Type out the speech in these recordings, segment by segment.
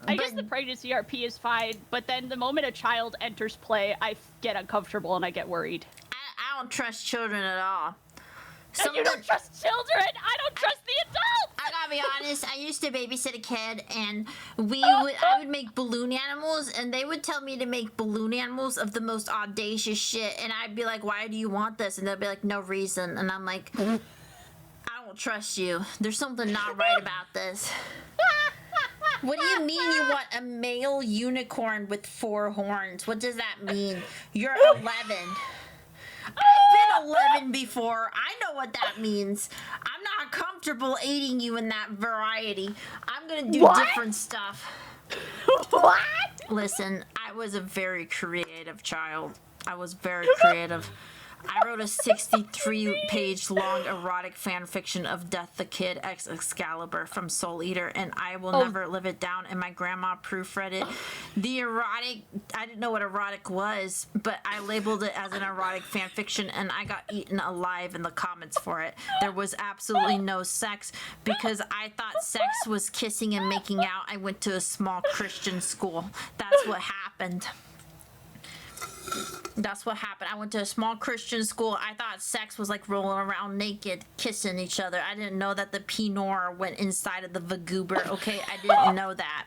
I guess the pregnancy RP is fine, but then the moment a child enters play, I get uncomfortable and I get worried. I don't trust children at all. You don't trust children? I don't trust the adults! I gotta be honest, I used to babysit a kid, and I would make balloon animals, and they would tell me to make balloon animals of the most audacious shit, and I'd be like, why do you want this? And they'd be like, no reason. And I'm like, I don't trust you. There's something not right about this. What do you mean you want a male unicorn with 4 horns? What does that mean? You're 11. I've been 11 before. I know what that means. I'm not comfortable aiding you in that variety. I'm gonna do different stuff. What? Listen, I was a very creative child. I was very creative. I wrote a 63-page long erotic fan fiction of Death the Kid X Excalibur from Soul Eater, and I will never live it down, and my grandma proofread it. The erotic, I didn't know what erotic was, but I labeled it as an erotic fan fiction, and I got eaten alive in the comments for it. There was absolutely no sex, because I thought sex was kissing and making out. I went to a small Christian school. That's what happened. That's what happened. I went to a small Christian school. I thought sex was like rolling around naked, kissing each other. I didn't know that the Pinor went inside of the Vtuber. Okay, I didn't know that.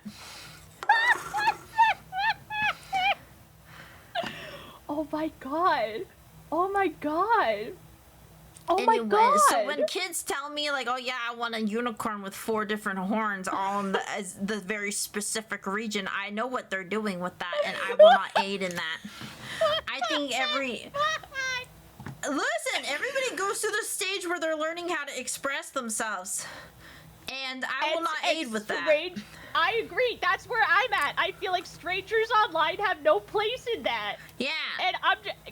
Oh my god. Oh my god. Oh anyway, my god. So when kids tell me like, oh yeah, I want a unicorn with 4 different horns all in the very specific region, I know what they're doing with that, and I will not aid in that. I think listen, everybody goes through the stage where they're learning how to express themselves. And I will not aid with that. I agree. That's where I'm at. I feel like strangers online have no place in that. Yeah. And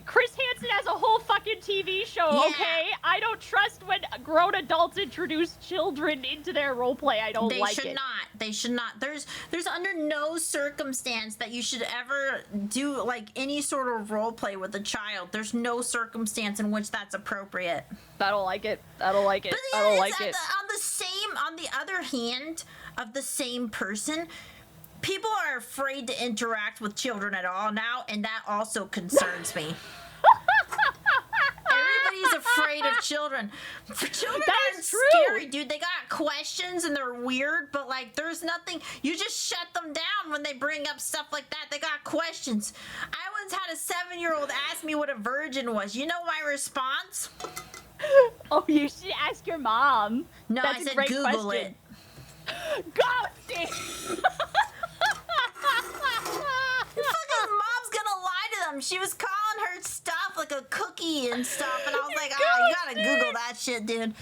Chris Hansen has a whole fucking TV show, okay? I don't trust when grown adults introduce children into their roleplay. I don't like it. They should not. They should not. There's under no circumstance that you should ever do like any sort of roleplay with a child. There's no circumstance in which that's appropriate. I don't like it. I don't like it. But I don't like it. On the other hand of the same person, people are afraid to interact with children at all now, and that also concerns me. Everybody's afraid of children. Children aren't scary, dude. They got questions and they're weird, but like there's nothing. You just shut them down when they bring up stuff like that. They got questions. I once had a 7-year-old ask me what a virgin was. You know my response? Oh, you should ask your mom. No, That's I said a great Google question. it. Ghosty! Your fucking mom's gonna lie to them. She was calling her stuff like a cookie and stuff, and I was like, oh, you gotta Google that shit, dude.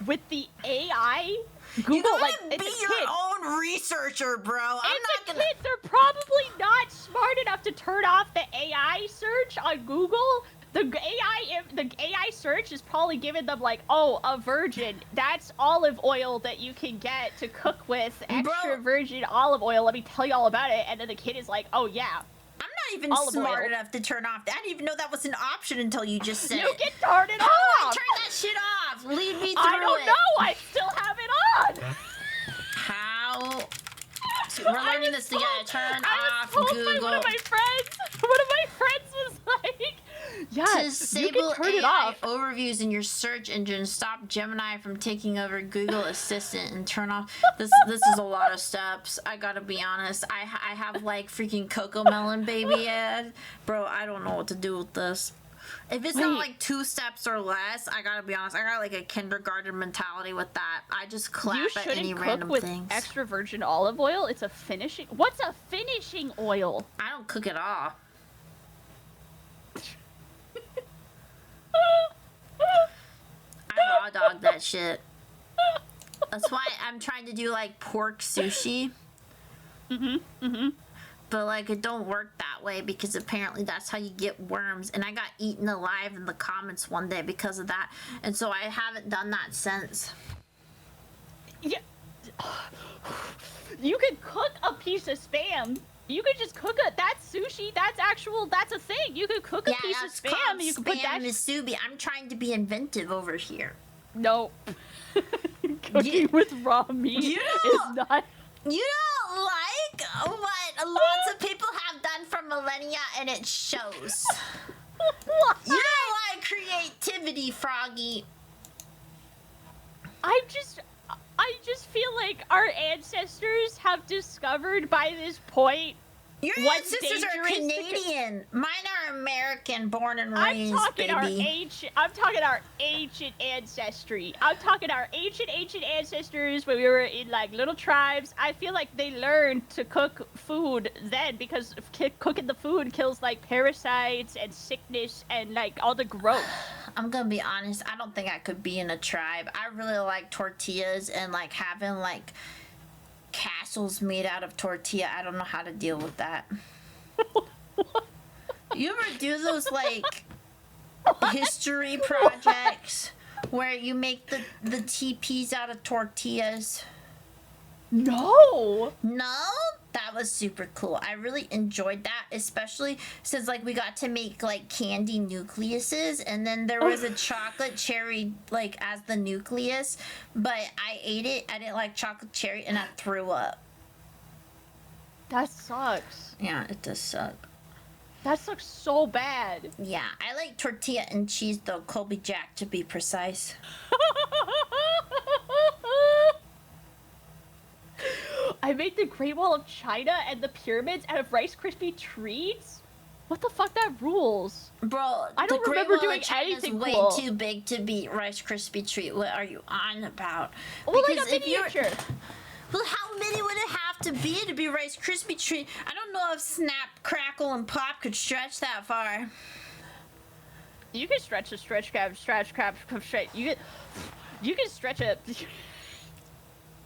With the AI, Google, you gotta like, be your own researcher, bro. They're probably not smart enough to turn off the AI search on Google. The AI search is probably giving them like, oh, a virgin. That's olive oil that you can get to cook with, extra virgin olive oil. Let me tell you all about it. And then the kid is like, oh yeah. I'm not even smart enough to turn off. I didn't even know that was an option until you just said it. You can turn it off. How do I turn that shit off? Lead me through it. I don't know. I still have it on. How? So we're learning this together. Turn off Google. One of my friends was like, yes, you can turn it off. Overviews in your search engine. Stop Gemini from taking over Google Assistant and turn off. This is a lot of steps. I gotta be honest. I have like freaking Coco Melon baby ad. Bro, I don't know what to do with this. If it's not like 2 steps or less, I gotta be honest, I got like a kindergarten mentality with that. I just clap at any random things. You shouldn't cook with extra virgin olive oil. It's a finishing. What's a finishing oil? I don't cook at all. I raw dog that shit. That's why I'm trying to do like pork sushi. But like it don't work that way because apparently that's how you get worms, and I got eaten alive in the comments one day because of that, and so I haven't done that since. Yeah. You could cook a piece of Spam. You could just cook that's sushi. That's a thing. You could cook a piece of Spam. You could put that. Misubi. I'm trying to be inventive over here. No. Cooking with raw meat is not. You don't like It shows. Why? You don't like creativity, Froggy. I just feel like our ancestors have discovered by this point Your what's ancestors are dangerous Canadian. Mine are American, born and I'm raised, talking our baby. ancient ancestry. I'm talking our ancient ancestors when we were in like little tribes. I feel like they learned to cook food then because cooking the food kills like parasites and sickness and like all the growth. I'm gonna be honest, I don't think I could be in a tribe. I really like tortillas and like having like castles made out of tortilla. I don't know how to deal with that. You ever do those like history projects where you make the teepees out of tortillas? No. No? That was super cool. I really enjoyed that, especially since like we got to make like candy nucleuses, and then there was a chocolate cherry like as the nucleus, but I ate it. I didn't like chocolate cherry and I threw up. That sucks. Yeah, it does suck. That sucks so bad. Yeah, I like tortilla and cheese though, Colby Jack to be precise. I made the Great Wall of China and the pyramids out of Rice Krispie treats? What the fuck, that rules? Bro, I don't the Great remember Wall doing of China's anything way cool. too big to be Rice Krispie treat. What are you on about? Well, Because like a miniature. Well, how many would it have to be Rice Krispie treat? I don't know if Snap, Crackle, and Pop could stretch that far. You can stretch a stretch crab, straight. You can stretch a.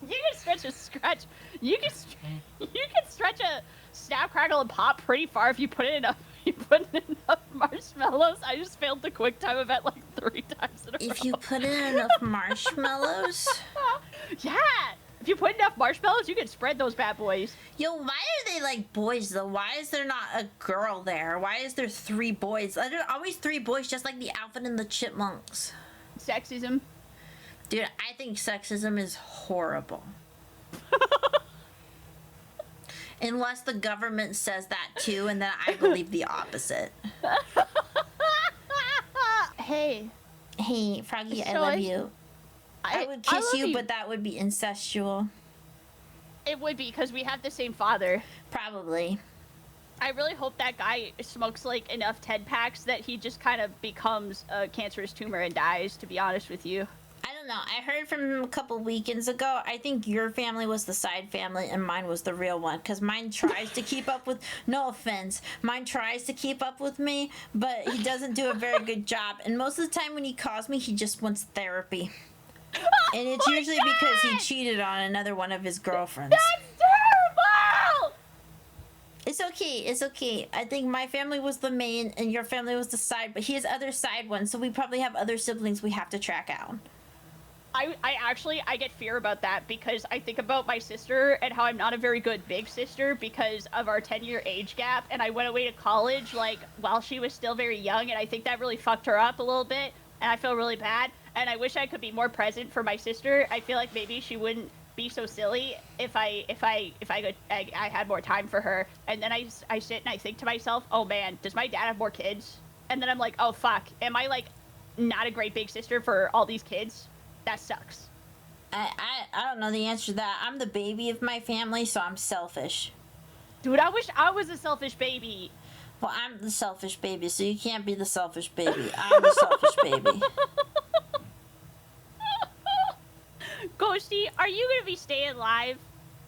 You can stretch a scratch. You can stretch a Snap, Crackle, and Pop pretty far if you put in enough. You put in enough marshmallows. I just failed the quick time event like 3 times in a row. If you put in enough marshmallows. Yeah. If you put enough marshmallows, you can spread those bad boys. Yo, why are they like boys though? Why is there not a girl there? Why is there 3 boys? There are always 3 boys, just like the Alvin and the Chipmunks. Sexism. Dude, I think sexism is horrible. Unless the government says that too, and then I believe the opposite. Hey. Hey, Froggy, I So love you. I would kiss love you, but that would be incestual. It would be, because we have the same father. Probably. I really hope that guy smokes, like, enough 10 packs that he just kind of becomes a cancerous tumor and dies, to be honest with you. I don't know. I heard from him a couple weekends ago. I think your family was the side family and mine was the real one. Because mine tries to keep up with... No offense. Mine tries to keep up with me, but he doesn't do a very good job. And most of the time when he calls me, he just wants therapy. And it's usually because he cheated on another one of his girlfriends. That's terrible! It's okay. It's okay. I think my family was the main and your family was the side, but he has other side ones, so we probably have other siblings we have to track out. I get fear about that because I think about my sister and how I'm not a very good big sister because of our 10-year age gap, and I went away to college, like, while she was still very young, and I think that really fucked her up a little bit, and I feel really bad, and I wish I could be more present for my sister. I feel like maybe she wouldn't be so silly if I had more time for her. And then I sit and I think to myself, oh man, does my dad have more kids? And then I'm like, oh fuck, am I like not a great big sister for all these kids? That sucks. I don't know the answer to that. I'm the baby of my family, so I'm selfish. Dude, I wish I was a selfish baby. Well, I'm the selfish baby, so you can't be the selfish baby. I'm the selfish baby. Ghosty, are you gonna be staying live?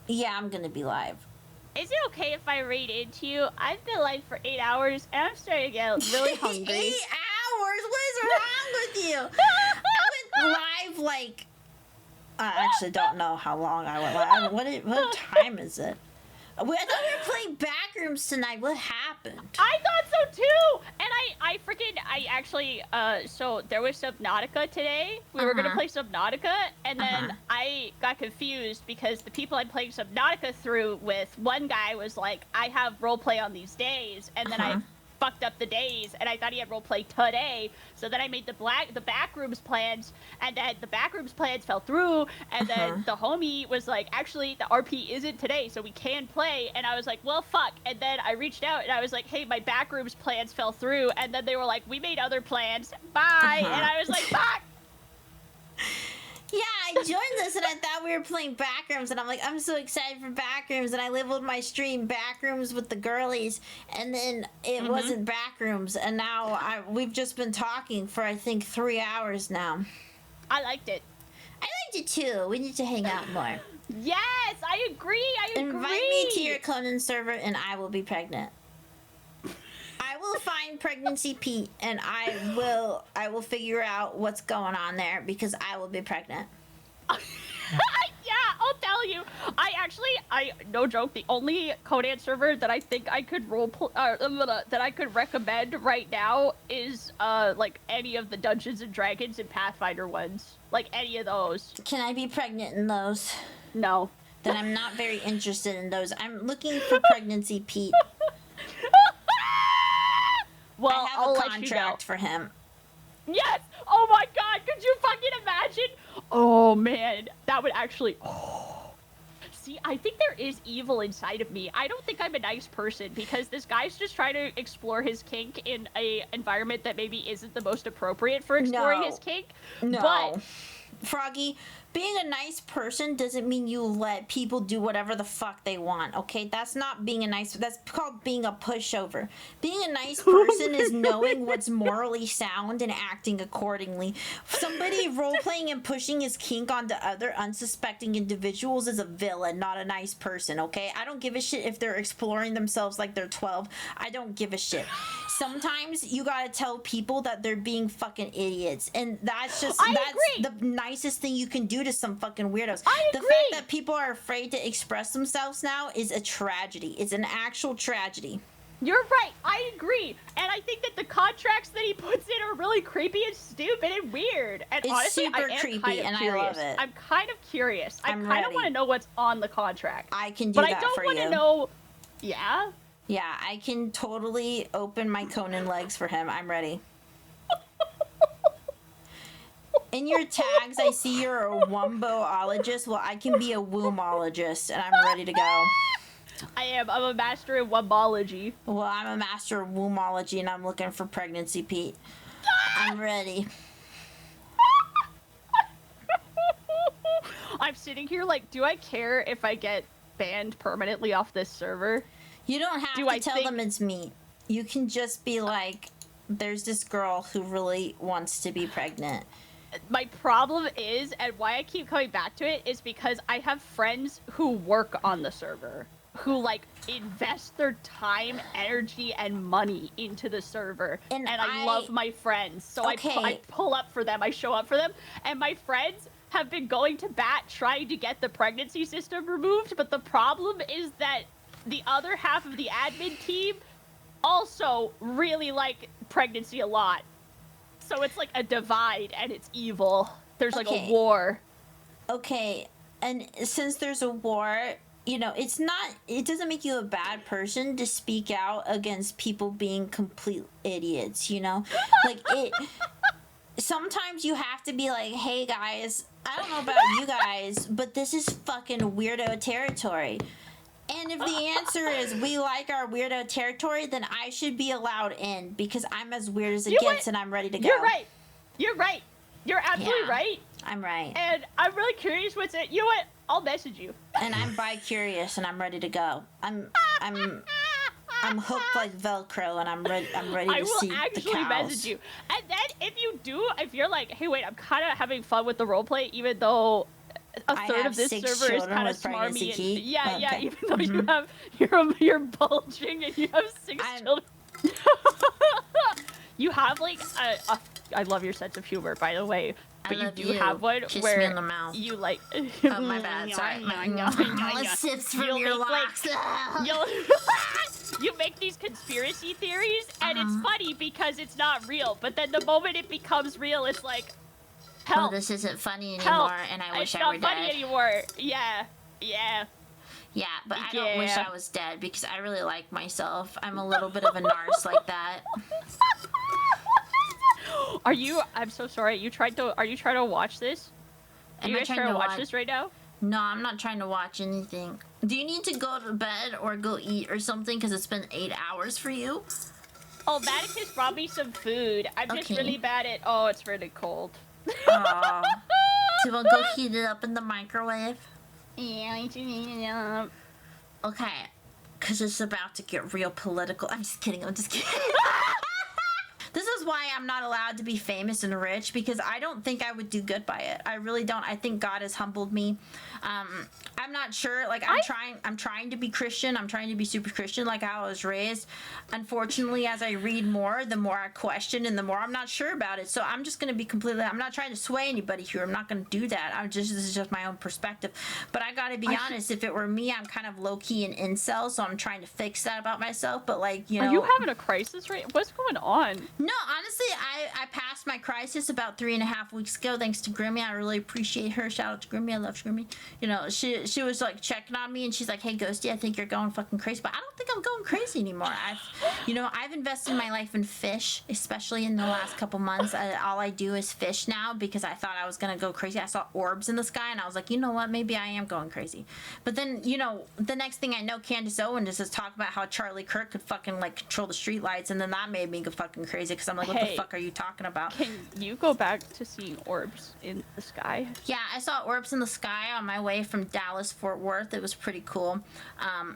Yeah, I'm gonna be live. Is it okay if I raid into you? I've been live for 8 hours and I'm starting to get really hungry. 8 hours? What is wrong with you? I went live like... I actually don't know how long I went live. What time is it? I thought we were playing Backrooms tonight. What happened? I thought so too! And I actually, so there was Subnautica today. We were gonna play Subnautica, and then I got confused because the people I'm playing Subnautica through with, one guy was like, I have roleplay on these days, and then fucked up the days, and I thought he had roleplay today. So then I made the backrooms plans, and then the backrooms plans fell through, and then the homie was like, actually, the RP isn't today, so we can play. And I was like, well, fuck. And then I reached out, and I was like, hey, my backrooms plans fell through. And then they were like, we made other plans. Bye. And I was like, fuck. Yeah, I joined this and I thought we were playing Backrooms, and I'm like, I'm so excited for Backrooms, and I labeled my stream Backrooms with the girlies, and then it wasn't Backrooms, and now we've just been talking for, I think, 3 hours now. I liked it. I liked it too. We need to hang out more. Yes, I agree. Invite me to your Conan server and I will be pregnant. I will find Pregnancy Pete and I will figure out what's going on there because I will be pregnant. Yeah, I'll tell you. I no joke, the only Conan server that I think I could that I could recommend right now is like any of the Dungeons and Dragons and Pathfinder ones. Like any of those. Can I be pregnant in those? No. Then I'm not very interested in those. I'm looking for Pregnancy Pete. Well, I have a contract for him. Yes! Oh my god, could you fucking imagine? Oh man, that would actually... See, I think there is evil inside of me. I don't think I'm a nice person because this guy's just trying to explore his kink in a environment that maybe isn't the most appropriate for exploring his kink. No. But... Froggy, being a nice person doesn't mean you let people do whatever the fuck they want, okay? That's not being a nice... That's called being a pushover. Being a nice person is knowing what's morally sound and acting accordingly. Somebody role-playing and pushing his kink onto other unsuspecting individuals is a villain, not a nice person, okay? I don't give a shit if they're exploring themselves like they're 12. I don't give a shit. Sometimes you gotta tell people that they're being fucking idiots, and that's just... That's the nicest thing you can do to some fucking weirdos. The fact that people are afraid to express themselves now is a tragedy. It's an actual tragedy. You're right. I agree. And I think that the contracts that he puts in are really creepy and stupid and weird. And it's honestly, super I am creepy, kind of and curious. I love it. I'm kind of curious. I kind of want to know what's on the contract. I can do that for you. But I don't want to know... Yeah? Yeah, I can totally open my Conan legs for him. I'm ready. In your tags, I see you're a womboologist. Well, I can be a wombologist, and I'm ready to go. I am. I'm a master in wombology. Well, I'm a master of wombology, and I'm looking for Pregnancy Pete. I'm ready. I'm sitting here like, do I care if I get banned permanently off this server? You don't have to tell them it's me. You can just be like, there's this girl who really wants to be pregnant. My problem is, and why I keep coming back to it, is because I have friends who work on the server, who, like, invest their time, energy, and money into the server. And I love my friends. So I pull up for them, I show up for them, and my friends have been going to bat trying to get the pregnancy system removed, but the problem is that the other half of the admin team also really like pregnancy a lot. So it's like a divide and it's evil. There's like a war. Okay, and since there's a war, you know, it doesn't make you a bad person to speak out against people being complete idiots, you know? Like, sometimes you have to be like, hey guys, I don't know about you guys, but this is fucking weirdo territory. And if the answer is we like our weirdo territory, then I should be allowed in because I'm as weird as it gets and I'm ready to go. You're right. You're right. You're absolutely right. I'm right. And I'm really curious what's it. You know what? I'll message you. And I'm bi-curious and I'm ready to go. I'm hooked like Velcro and I'm ready to see the cows. I will actually message you. And then if you're like, hey wait, I'm kind of having fun with the roleplay even though a third of this server is kind of smarmy and even though you're bulging and you have 6 children. You have like I love your sense of humor, by the way. But you do have one where me in the mouth. You like oh my bad, sorry. Sips from your locks. You make these conspiracy theories and it's funny because it's not real, but then the moment it becomes real it's like help. Well, this isn't funny anymore, and I wish I were dead. It's not funny anymore. Yeah. Yeah, but I don't wish Yeah. I was dead because I really like myself. I'm a little bit of a narc like that. Are you? I'm so sorry. Are you trying to watch this? Are Am you I guys trying trying to to watch watch? this right now? No, I'm not trying to watch anything. Do you need to go to bed or go eat or something? Because it's been 8 hours for you. Oh, Maticus brought me some food. I'm just really bad at. Oh, it's really cold. Oh. So we'll go heat it up in the microwave. Yeah. Okay. Because it's about to get real political. I'm just kidding. I'm just kidding. This is why I'm not allowed to be famous and rich, because I don't think I would do good by it. I really don't. I think God has humbled me. I'm not sure. Like, I'm trying to be Christian. I'm trying to be super Christian, like how I was raised. Unfortunately, as I read more, the more I question and the more I'm not sure about it. So I'm just going to be completely, I'm not trying to sway anybody here. I'm not going to do that. This is just my own perspective. But I got to be honest, if it were me, I'm kind of low-key an incel, so I'm trying to fix that about myself. But, like, you know. Are you having a crisis right? What's going on? No, honestly, I passed my crisis about 3.5 weeks ago, thanks to Grimmi. I really appreciate her. Shout out to Grimmi. I love Grimmi. You know, she was like checking on me, and she's like, "Hey, Ghosty, I think you're going fucking crazy." But I don't think I'm going crazy anymore. I've invested my life in fish, especially in the last couple months. All I do is fish now because I thought I was gonna go crazy. I saw orbs in the sky, and I was like, you know what? Maybe I am going crazy. But then, you know, the next thing I know, Candace Owens is talking about how Charlie Kirk could fucking like control the streetlights, and then that made me go fucking crazy because I'm like, what the fuck are you talking about? Can you go back to seeing orbs in the sky? Yeah, I saw orbs in the sky on my way from Dallas, Fort Worth. It was pretty cool.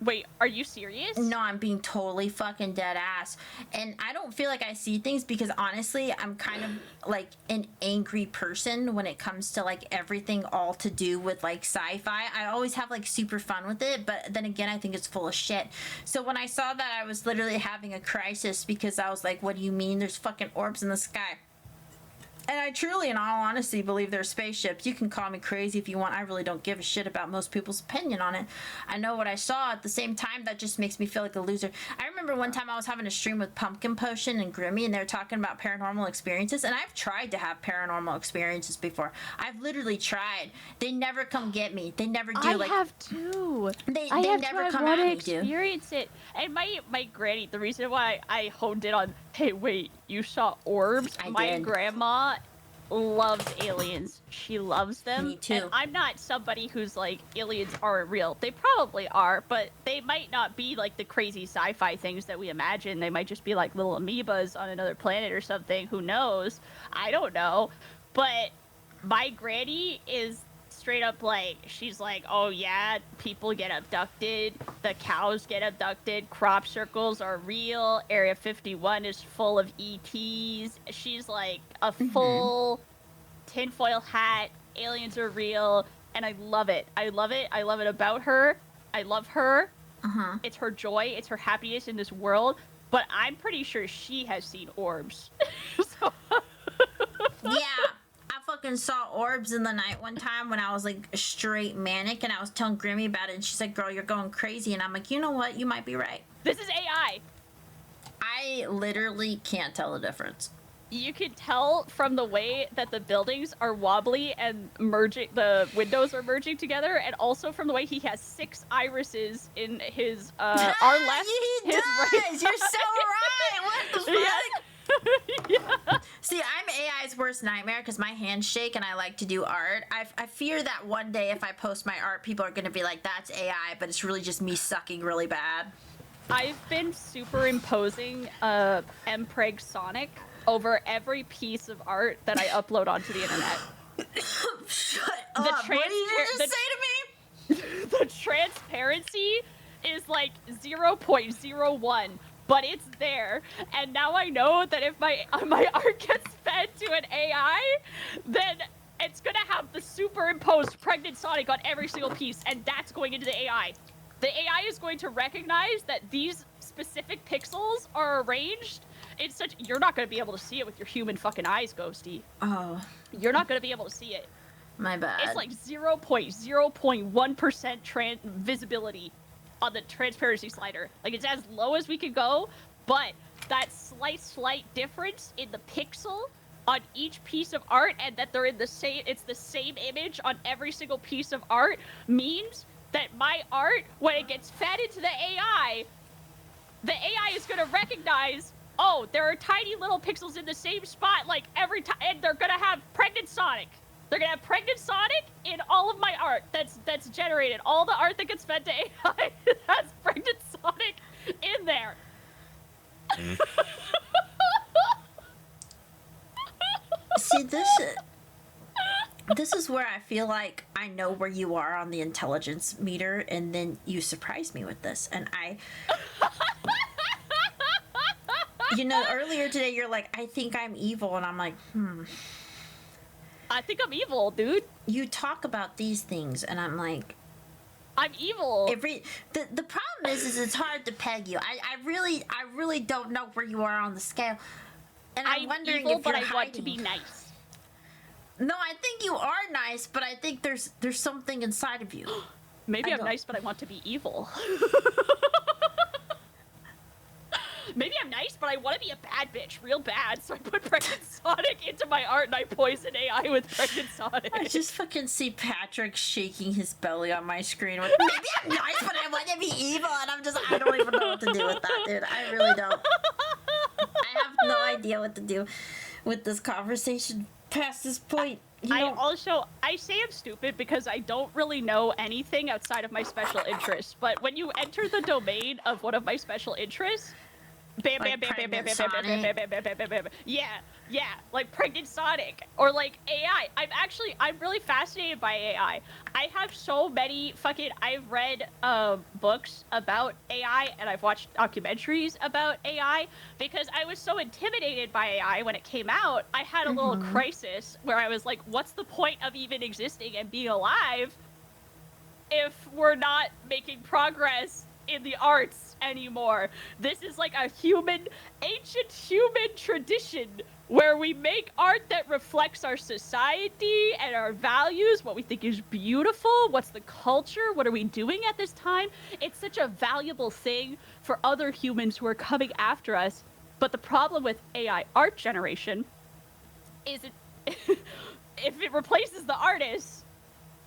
Wait, are you serious? No, I'm being totally fucking dead ass. And I don't feel like I see things because honestly, I'm kind of like an angry person when it comes to like everything all to do with like sci-fi. I always have like super fun with it, but then again, I think it's full of shit. So when I saw that, I was literally having a crisis because I was like, what do you mean there's fucking orbs in the sky? And I truly, in all honesty, believe they're spaceships. You can call me crazy if you want. I really don't give a shit about most people's opinion on it. I know what I saw. At the same time, that just makes me feel like a loser. I remember one time I was having a stream with Pumpkin Potion and Grimmi, and they were talking about paranormal experiences. And I've tried to have paranormal experiences before. I've literally tried. They never come get me. They never do. I have too. They never come at me, dude. Experience it. And my granny, the reason why I honed in on, hey, wait, you saw orbs? My grandma loves aliens. She loves them. Me too. And I'm not somebody who's like, aliens aren't real. They probably are, but they might not be like the crazy sci-fi things that we imagine. They might just be like little amoebas on another planet or something. Who knows? I don't know. But my granny is straight up like, she's like, oh yeah, people get abducted, the cows get abducted, crop circles are real, Area 51 is full of ETs. She's like a full tinfoil hat, aliens are real, and I love it. I love it. I love it about her. I love her. It's her joy, it's her happiness in this world, but I'm pretty sure she has seen orbs. So yeah. I fucking saw orbs in the night one time when I was like straight manic, and I was telling Grimmi about it, and she's like, girl, you're going crazy. And I'm like, you know what? You might be right. this is AI. I literally can't tell the difference. You can tell from the way that the buildings are wobbly and merging, the windows are merging together, and also from the way he has 6 irises in his our left, he his does. right. You're so right. What the fuck? Yeah. See, I'm AI's worst nightmare because my hands shake and I like to do art. I fear that one day if I post my art, people are going to be like, that's AI, but it's really just me sucking really bad. I've been superimposing Mpreg Sonic over every piece of art that I upload onto the internet. Shut up. What did you just say to me? The transparency is like 0.01. But it's there, and now I know that if my art gets fed to an AI, then it's gonna have the superimposed pregnant Sonic on every single piece, and that's going into the AI. The AI is going to recognize that these specific pixels are arranged in such, you're not gonna be able to see it with your human fucking eyes, Ghosty. Oh. You're not gonna be able to see it. My bad. It's like 0.01% visibility on the transparency slider. Like, it's as low as we could go, but that slight difference in the pixel on each piece of art, and that they're in the same, it's the same image on every single piece of art, means that my art, when it gets fed into the AI is gonna recognize, oh, there are tiny little pixels in the same spot, like every time, and they're gonna have pregnant Sonic. They're gonna have pregnant Sonic in all of my art that's generated. All the art that gets fed to AI has pregnant Sonic in there. See, this is where I feel like I know where you are on the intelligence meter, and then you surprise me with this, and you know, earlier today you're like, I think I'm evil, and I'm like, I think I'm evil, dude. You talk about these things, and I'm like, I'm evil. The problem is it's hard to peg you. I really don't know where you are on the scale, and I'm wondering evil, if you're but I hiding. want to be nice. No, I think you are nice, but I think there's something inside of you. Maybe I'm nice, but I want to be evil. Maybe I'm nice, but I want to be a bad bitch real bad, so I put pregnant Sonic into my art and I poison AI with pregnant Sonic. I just fucking see Patrick shaking his belly on my screen with, maybe I'm nice, but I want to be evil, and I don't even know what to do with that, dude. I really don't. I have no idea what to do with this conversation past this point. I say I'm stupid because I don't really know anything outside of my special interests, but when you enter the domain of one of my special interests, bam, bam, bam, bam, bam, bam, bam, bam, bam, bam, bam, bam, bam, bam, bam. Yeah, like pregnant Sonic or like AI. I'm really fascinated by AI. I have so many I've read books about AI and I've watched documentaries about AI because I was so intimidated by AI when it came out. I had a little crisis where I was like, what's the point of even existing and being alive if we're not making progress in the arts anymore? This is like a ancient human tradition where we make art that reflects our society and our values, what we think is beautiful, what's the culture, what are we doing at this time. It's such a valuable thing for other humans who are coming after us. But the problem with AI art generation is if it replaces the artist,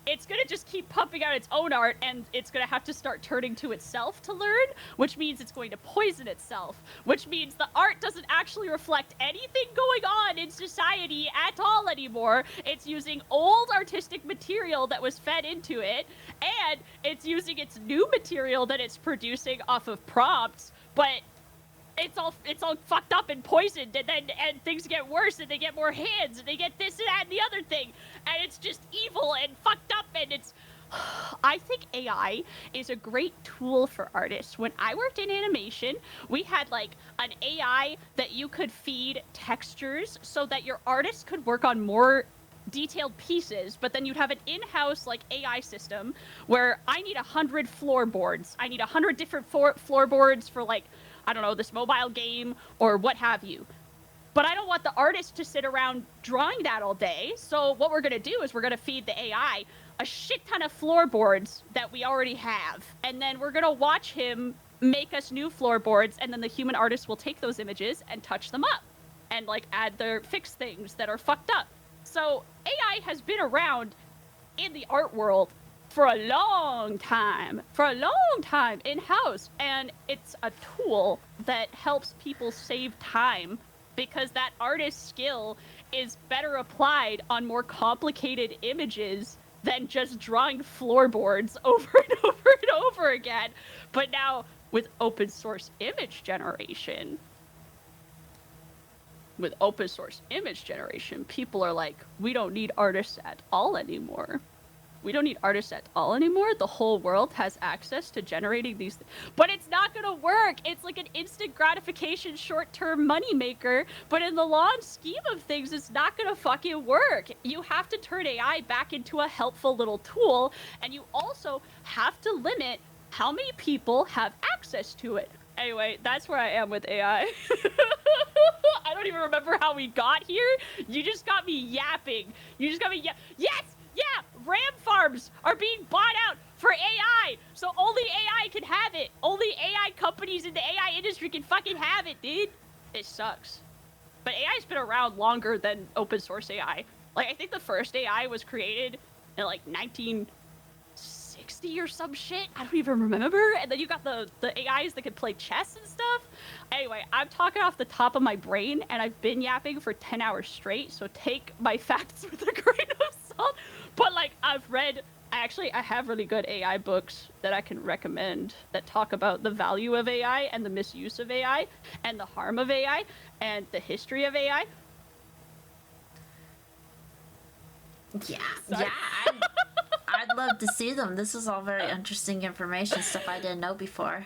it's going to just keep pumping out its own art, and it's going to have to start turning to itself to learn, which means it's going to poison itself, which means the art doesn't actually reflect anything going on in society at all anymore. It's using old artistic material that was fed into it, and it's using its new material that it's producing off of prompts, but it's all fucked up and poisoned, and things get worse, and they get more hands, and they get this and that and the other thing, and it's just evil and fucked up, and it's... I think AI is a great tool for artists. When I worked in animation, we had like an AI that you could feed textures so that your artists could work on more detailed pieces, but then you'd have an in-house like AI system where I need 100 floorboards. I need 100 different floorboards for like, I don't know, this mobile game or what have you. But I don't want the artist to sit around drawing that all day. So what we're going to do is we're going to feed the AI a shit ton of floorboards that we already have. And then we're going to watch him make us new floorboards. And then the human artist will take those images and touch them up and like fix things that are fucked up. So AI has been around in the art world for a long time in-house, and it's a tool that helps people save time because that artist's skill is better applied on more complicated images than just drawing floorboards over and over and over again. But now with open source image generation, people are like, we don't need artists at all anymore. The whole world has access to generating these but it's not gonna work. It's like an instant gratification, short-term money maker, but in the long scheme of things, it's not gonna fucking work. You have to turn AI back into a helpful little tool, and you also have to limit how many people have access to it. Anyway, that's where I am with AI. I don't even remember how we got here. You just got me yapping. Yes! Yeah, ram farms are being bought out for AI, so only AI can have it. Only AI companies in the AI industry can fucking have it, dude. It sucks. But AI's been around longer than open source AI. Like, I think the first AI was created in like 1960 60 or some shit. I don't even remember. And then you got the AIs that can play chess and stuff. Anyway, I'm talking off the top of my brain, and I've been yapping for 10 hours straight, so take my facts with a grain of salt. But, like, I have really good AI books that I can recommend that talk about the value of AI and the misuse of AI and the harm of AI and the history of AI. Yeah, Sorry. yeah, I'd love to see them. This is all very interesting information, stuff I didn't know before.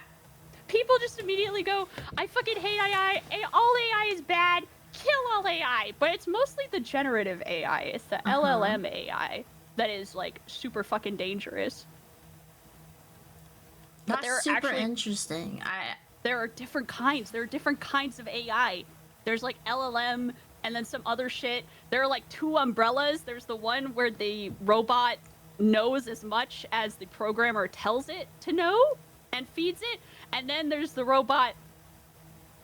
People just immediately go, I fucking hate AI. All AI is bad. Kill all AI. But it's mostly the generative AI. It's the LLM AI that is, like, super fucking dangerous. But That's super interesting. There are different kinds. There are different kinds of AI. There's, like, LLM and then some other shit. There are, like, two umbrellas. There's the one where the robot knows as much as the programmer tells it to know and feeds it. And then there's the robot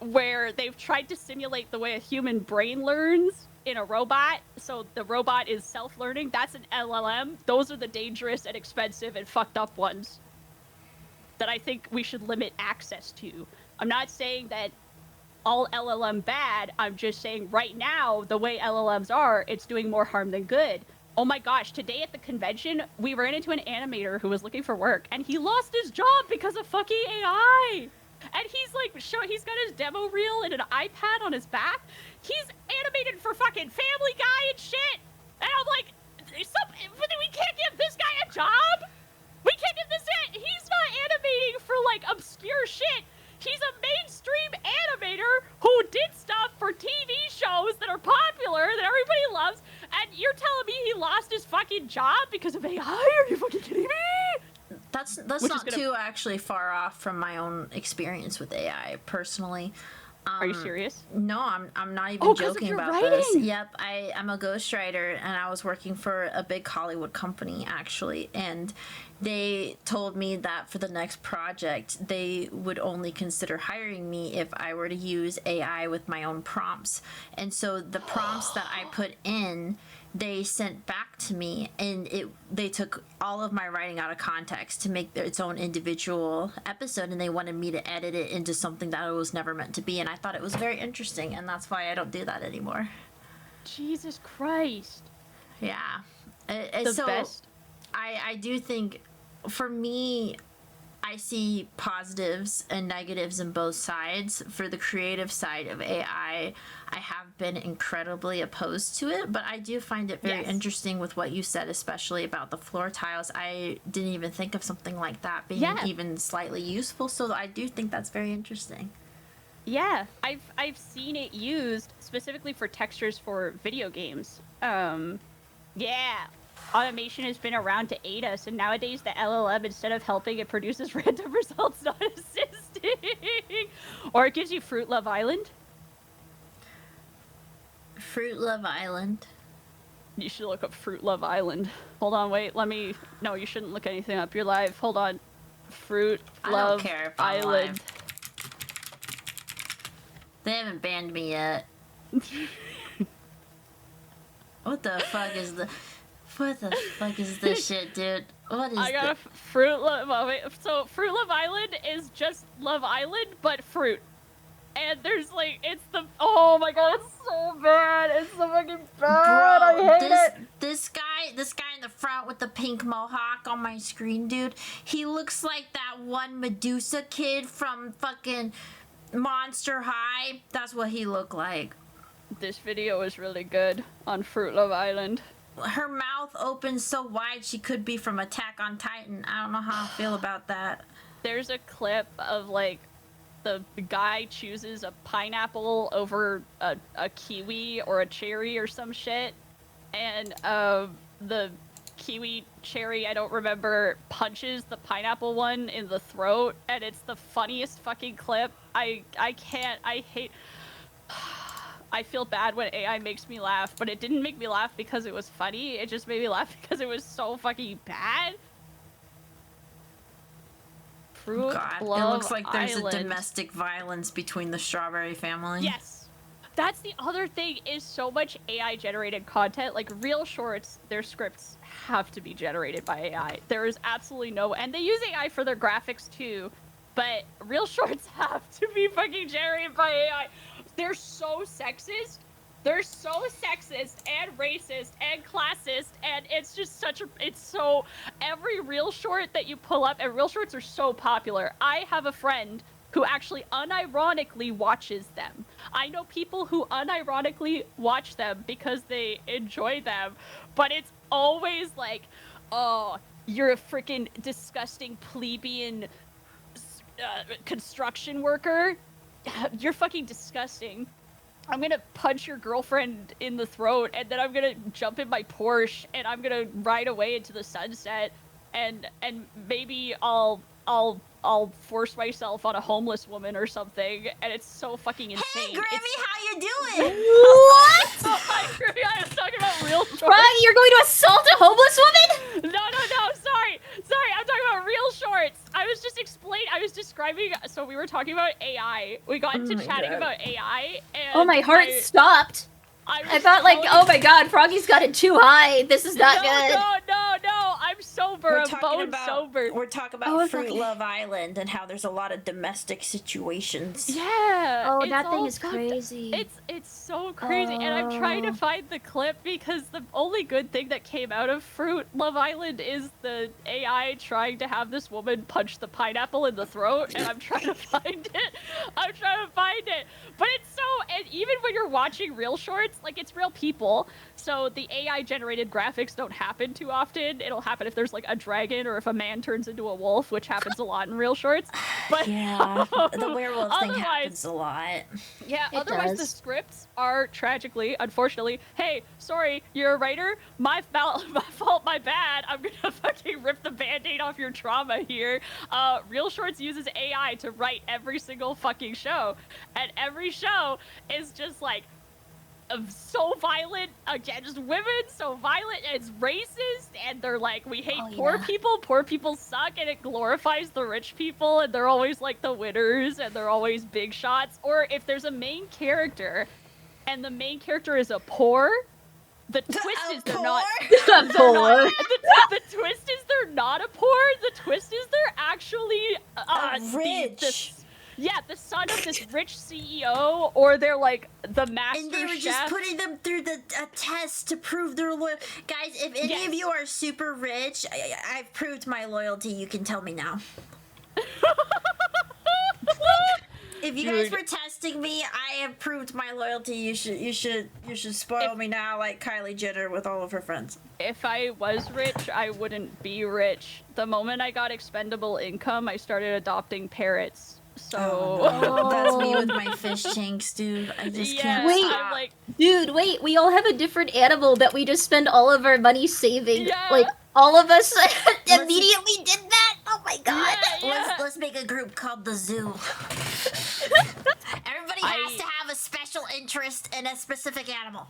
where they've tried to simulate the way a human brain learns in a robot. So the robot is self-learning. That's an LLM. Those are the dangerous and expensive and fucked up ones that I think we should limit access to. I'm not saying that all LLM bad. I'm just saying right now, the way LLMs are, it's doing more harm than good. Oh my gosh, today at the convention, we ran into an animator who was looking for work, and he lost his job because of fucking AI. And he's like, he's got his demo reel and an iPad on his back. He's animated for fucking Family Guy and shit. And I'm like, we can't give this guy a job? We can't give this in. He's not animating for, like, obscure shit. He's a mainstream animator who did stuff for TV shows that are popular, that everybody loves, and you're telling me he lost his fucking job because of AI? Are you fucking kidding me? That's not too actually far off from my own experience with AI personally. Are you serious? No, I'm not even joking about writing. This. Yep, I'm a ghostwriter, and I was working for a big Hollywood company actually, and they told me that for the next project they would only consider hiring me if I were to use AI with my own prompts. And so the prompts that I put in, they sent back to me, and they took all of my writing out of context to make its own individual episode, and they wanted me to edit it into something that it was never meant to be. And I thought it was very interesting, and that's why I don't do that anymore. Jesus Christ. Yeah. The best. I do think, for me, I see positives and negatives in both sides. For the creative side of AI, I have been incredibly opposed to it, but I do find it very interesting with what you said, especially about the floor tiles. I didn't even think of something like that being even slightly useful, so I do think that's very interesting. Yeah, I've seen it used specifically for textures for video games. Yeah. Automation has been around to aid us, and nowadays the LLM, instead of helping, it produces random results, not assisting. Or it gives you Fruit Love Island. Fruit Love Island. You should look up Fruit Love Island. Hold on, wait, no, you shouldn't look anything up. You're live. Hold on. Fruit Love Island. They haven't banned me yet. What the fuck is this shit, dude? What is I got Fruit Love. So Fruit Love Island is just Love Island, but fruit. And there's like, oh my god, it's so bad. It's so fucking bad. Bro, I hate it. This guy in the front with the pink mohawk on my screen, dude, he looks like that one Medusa kid from fucking Monster High. That's what he looked like. This video is really good on Fruit Love Island. Her mouth opens so wide she could be from Attack on Titan. I don't know how I feel about that. There's a clip of, like, the guy chooses a pineapple over a kiwi or a cherry or some shit, and the kiwi cherry, I don't remember, punches the pineapple one in the throat, and it's the funniest fucking clip. I feel bad when AI makes me laugh, but it didn't make me laugh because it was funny. It just made me laugh because it was so fucking bad. God, it looks like there's a domestic violence between the Strawberry family. Yes. That's the other thing, is so much AI generated content. Like Real Shorts, their scripts have to be generated by AI. There is absolutely no, and they use AI for their graphics too, but Real Shorts have to be fucking generated by AI. They're so sexist. They're so sexist and racist and classist, and it's just such a, it's so, every Real Short that you pull up, and Real Shorts are so popular. I have a friend who actually unironically watches them. I know people who unironically watch them because they enjoy them, but it's always like, oh, you're a freaking disgusting plebeian construction worker. You're fucking disgusting. I'm gonna punch your girlfriend in the throat, and then I'm gonna jump in my Porsche, and I'm gonna ride away into the sunset, and maybe I'll force myself on a homeless woman or something, and it's so fucking insane. Hey, Grimmi, how you doing? What? Oh, hi, Grimmi, I was talking about Real Shorts. Froggy, you're going to assault a homeless woman? No, sorry, I'm talking about Real Shorts. I was describing, so we were talking about AI. We got into chatting about AI, and Oh, my heart stopped. I thought, like, oh my god, Froggy's got it too high. This is not good. No, I'm sober. I'm bone sober. We're talking about Fruit Love Island and how there's a lot of domestic situations. Yeah. Oh, that thing is crazy. It's so crazy, and I'm trying to find the clip because the only good thing that came out of Fruit Love Island is the AI trying to have this woman punch the pineapple in the throat, and I'm trying to find it. But it's so, and even when you're watching Real Shorts, like, it's real people, so the AI generated graphics don't happen too often. It'll happen if there's like a dragon or if a man turns into a wolf, which happens a lot in Real Shorts. But yeah, the werewolf thing happens a lot. Yeah, otherwise the scripts are tragically, unfortunately, hey, sorry, you're a writer, my fault, my bad, I'm gonna fucking rip the band-aid off your trauma here. Real Shorts uses AI to write every single fucking show, and every show is just like so violent against women, so violent, and it's racist, and they're like, we hate poor people suck, and it glorifies the rich people, and they're always like the winners, and they're always big shots. Or if there's a main character and the main character is a poor, the twist is they're not poor. The twist is they're not a poor. The twist is they're actually rich. Yeah, the son of this rich CEO, or they're like the master chef. And they were just putting them through a test to prove their loyalty. Guys, if any of you are super rich, I've proved my loyalty. You can tell me now. If you guys were testing me, I have proved my loyalty. You should spoil me now, like Kylie Jenner with all of her friends. If I was rich, I wouldn't be rich. The moment I got expendable income, I started adopting parrots. So that's me with my fish tanks, dude. I just can't stop. Like, dude, wait, we all have a different animal that we just spend all of our money saving. Like, all of us immediately did that. Oh my god. Let's make a group called the Zoo. Everybody has to have a special interest in a specific animal.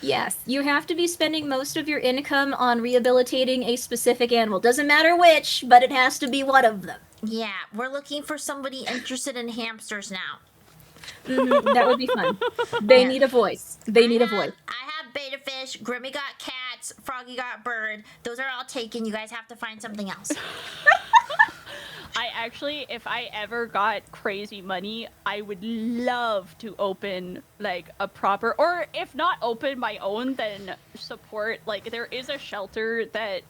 Yes, you have to be spending most of your income on rehabilitating a specific animal. Doesn't matter which, but it has to be one of them. Yeah, we're looking for somebody interested in hamsters now. That would be fun. They need a voice. They need a voice. I have beta fish, Grimmi got cats, Froggy got bird. Those are all taken. You guys have to find something else. I actually, if I ever got crazy money, I would love to open like a proper, or if not open my own, then support. Like, there is a shelter that,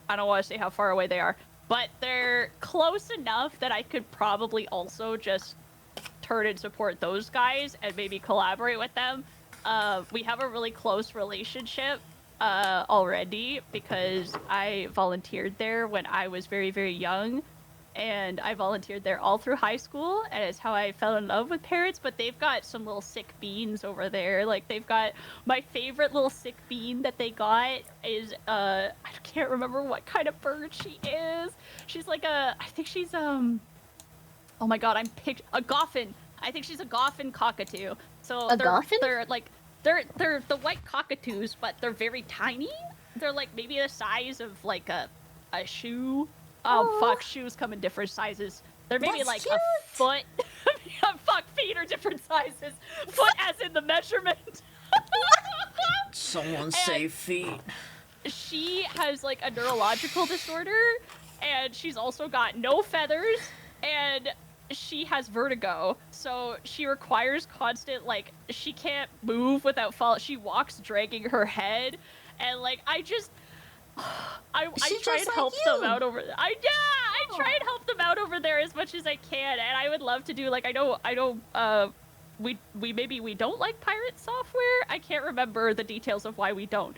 I don't want to say how far away they are, but they're close enough that I could probably also just turn and support those guys and maybe collaborate with them. We have a really close relationship already because I volunteered there when I was very, very young. And I volunteered there all through high school, and it's how I fell in love with parrots. But they've got some little sick beans over there. Like, they've got, my favorite little sick bean that they got is, I can't remember what kind of bird she is. She's like I think she's, oh my god, a goffin. I think she's a goffin cockatoo. So they're like, they're the white cockatoos, but they're very tiny. They're like maybe the size of like a shoe. Oh fuck, shoes come in different sizes. They're maybe like a foot. Fuck, feet are different sizes. Foot as in the measurement. Someone say feet. She has like a neurological disorder, and she's also got no feathers, and she has vertigo, so she requires constant, like, she can't move without fall. She walks dragging her head, and like I try and help them out over there. I try and help them out over there as much as I can, and I would love to do, like, I know we don't like pirate software. I can't remember the details of why we don't.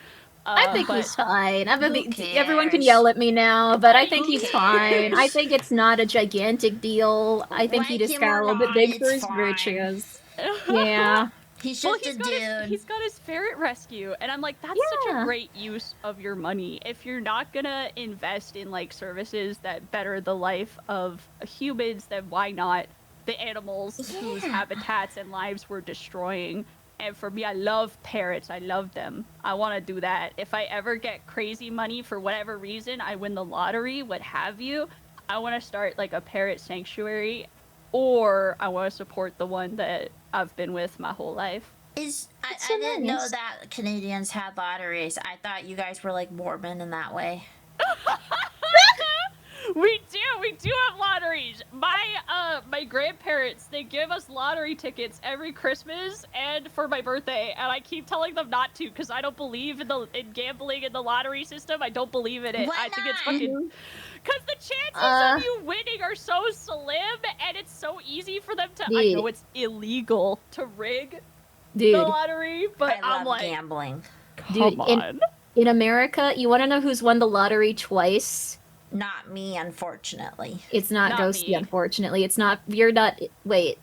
I think he's fine. Everyone can yell at me now, but I think he's fine. I think it's not a gigantic deal. I think he just got a little bit big for his britches. Yeah. He's just a dude. He's got his ferret rescue, and I'm like, that's such a great use of your money. If you're not gonna invest in like services that better the life of humans, then why not the animals whose habitats and lives we're destroying? And for me, I love parrots. I love them. I want to do that. If I ever get crazy money for whatever reason, I win the lottery, what have you, I want to start like a parrot sanctuary, or I want to support the one that I've been with my whole life. I didn't know that Canadians had lotteries. I thought you guys were like Mormon in that way. We do have lotteries. My grandparents, they give us lottery tickets every Christmas and for my birthday, and I keep telling them not to because I don't believe in gambling in the lottery system. I don't believe in it. Why I think it's not? fucking because the chances of you winning are so slim, and it's so easy for them to. I know it's illegal to rig the lottery, but I'm like gambling. Come on. In America, you want to know who's won the lottery twice? Not me, unfortunately. It's not Ghosty, me. Unfortunately. It's not. You're not. Wait.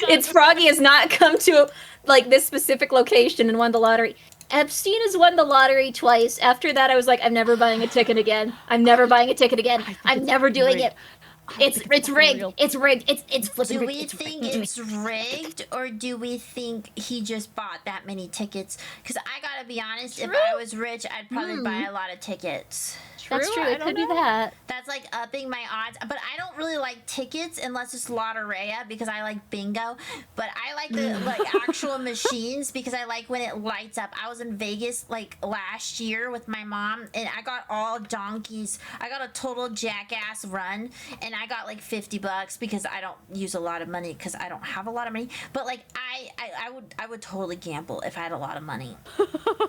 It's Froggy has not come to like this specific location and won the lottery. Epstein has won the lottery twice. After that, I was like, I'm never buying a ticket again. I'm never buying a ticket again. I'm never doing it. It's rigged. It's rigged. It's flipping rigged. Do we think it's rigged, or do we think he just bought that many tickets? Because I gotta be honest, if I was rich, I'd probably buy a lot of tickets. That's true. It could be that. That's like upping my odds. But I don't really like tickets unless it's Lotteria because I like bingo. But I like the like actual machines because I like when it lights up. I was in Vegas like last year with my mom, and I got all donkeys. I got a total jackass run, and I got like $50 because I don't use a lot of money because I don't have a lot of money. But like I would totally gamble if I had a lot of money.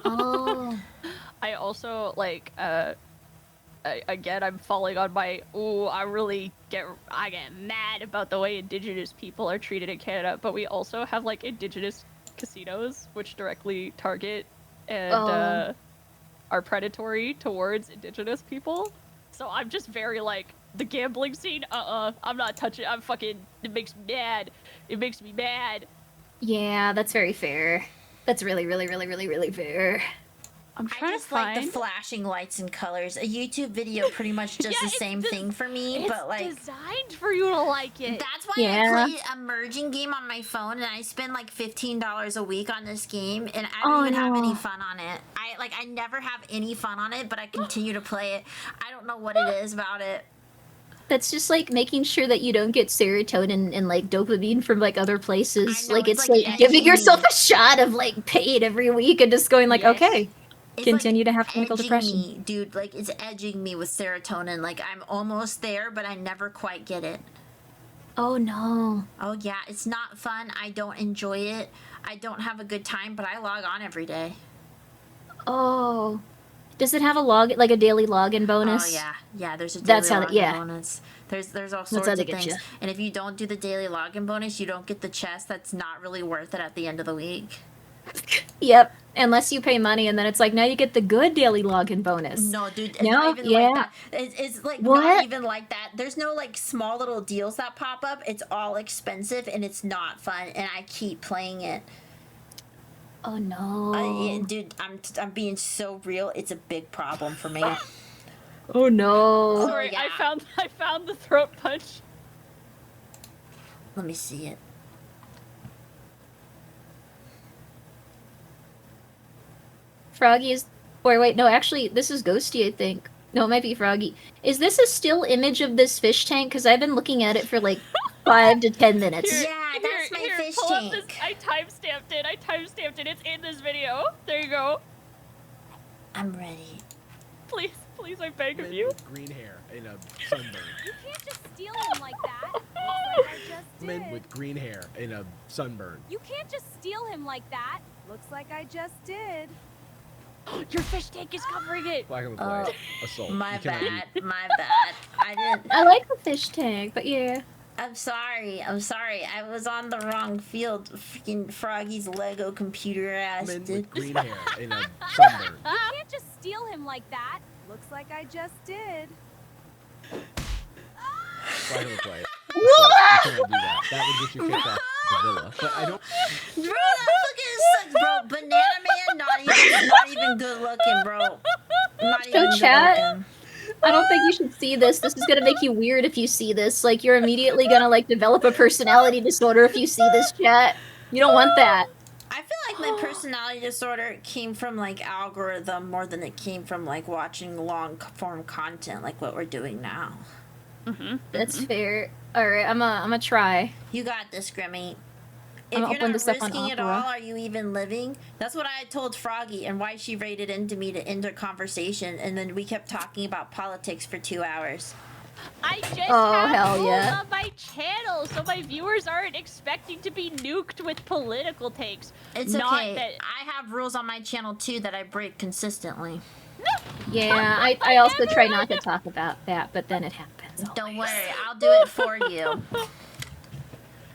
Oh. I also like again, I'm falling on my I get mad about the way indigenous people are treated in Canada, but we also have like indigenous casinos which directly target and are predatory towards indigenous people. So I'm just very like the gambling scene. I'm not touching. I'm fucking. It makes me mad. It makes me mad. Yeah, that's very fair. That's really, really, really, really, really fair. I'm trying I just to find like the flashing lights and colors. A YouTube video pretty much does the same thing for me, but like it's designed for you to like it. That's why I play a merging game on my phone, and I spend like $15 a week on this game, and I don't even have any fun on it. I never have any fun on it, but I continue to play it. I don't know what it is about it. That's just like making sure that you don't get serotonin and like dopamine from like other places. I know, Like it's like like giving yourself a shot of like pain every week and just going like, okay. It's Continue like to have clinical depression. Me, dude. Like it's edging me with serotonin. Like I'm almost there, but I never quite get it. Oh no. Oh yeah, it's not fun. I don't enjoy it. I don't have a good time, but I log on every day. Oh. Does it have a like a daily login bonus? Oh yeah. There's a daily login bonus. There's all sorts of things. You. And if you don't do the daily login bonus, you don't get the chest. That's not really worth it at the end of the week. Yep. Unless you pay money, and then it's like, now you get the good daily login bonus. No, dude, it's not even like that. It's like not even like that. There's no like small little deals that pop up. It's all expensive, and it's not fun, and I keep playing it. Oh no. Dude, I'm being so real. It's a big problem for me. Oh no. Sorry, I found the throat punch. Let me see it. Froggy is... Or wait, no, actually, this is Ghosty, I think. No, it might be Froggy. Is this a still image of this fish tank? Because I've been looking at it for, like, 5 to 10 minutes. Here, Yeah, that's my fish pull up this. tank. I timestamped it. It's in this video. There you go. I'm ready. Please, I beg of Men you. with green hair in a sunburn. You can't just steal him like that. Looks like I just Men did. with green hair in a sunburn. You can't just steal him like that. Looks like I just did. Your fish tank is covering it. Black and Oh, white assault. My You cannot bad. eat. My bad. I didn't. I like the fish tank, but yeah. I'm sorry. I was on the wrong field. Freaking Froggy's Lego computer ass Men did. with green hair in a sunburn. You can't just steal him like that. Looks like I just did. Black and white. You cannot do that. That would get you kicked off the villa. But I don't. Bro, that fucking sucks, bro. Banana Man, not even good looking, bro. Not even good chat. looking. I don't think you should see this. This is gonna make you weird if you see this. Like, you're immediately gonna, like, develop a personality disorder if you see this, chat. You don't want that. I feel like my personality disorder came from like algorithm more than it came from like watching long form content like what we're doing now. That's fair. Alright, I'm gonna try. You got this, Grimmi. If I'm you're open not this up on risking it Opera. all, are you even living? That's what I told Froggy and why she raided into me to end a conversation, and then we kept talking about politics for 2 hours. I just Oh, have hell rules yeah. on my channel, so my viewers aren't expecting to be nuked with political takes. It's Not okay. that- I have rules on my channel too that I break consistently. Yeah, I also try not to talk about that, but then it happens. Don't worry, I'll do it for you.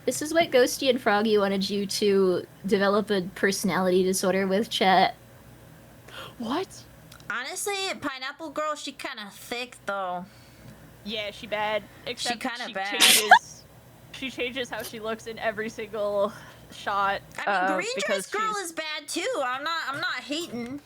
This is what Ghosty and Froggy wanted you to develop a personality disorder with, chat. What? Honestly, Pineapple Girl, she kind of thick though. Yeah, she bad. Except kinda bad. She changes how she looks in every single shot. I mean, Green because Dress Girl she's- is bad too. I'm not hating.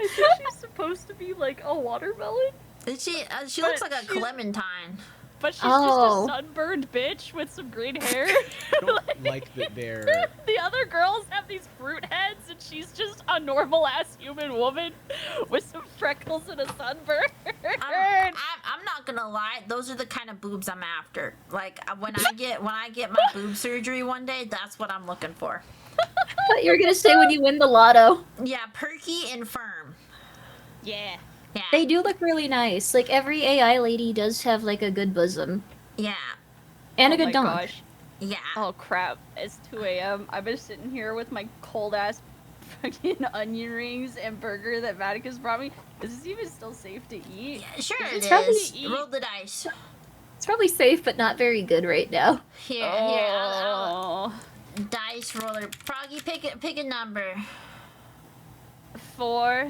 I think she's supposed to be like a watermelon, She looks like a she's- clementine. but she's Oh. just a sunburned bitch with some green hair. I don't like that they're. The other girls have these fruit heads, and she's just a normal ass human woman with some freckles and a sunburn. I'm not gonna lie. Those are the kind of boobs I'm after. Like when I get my boob surgery one day, that's what I'm looking for. What you were gonna say when you win the lotto. Yeah, perky and firm. Yeah. Yeah. They do look really nice. Like, every AI lady does have, like, a good bosom. Yeah. And a Oh good my donk. gosh. Yeah. Oh crap! It's 2 a.m. I've been sitting here with my cold ass fucking onion rings and burger that Vatican's brought me. Is this even still safe to eat? Yeah, sure It's it probably is. eat- Roll the dice. It's probably safe, but not very good right now. Here, I'll Oh. dice roller. Froggy, pick a number. 4.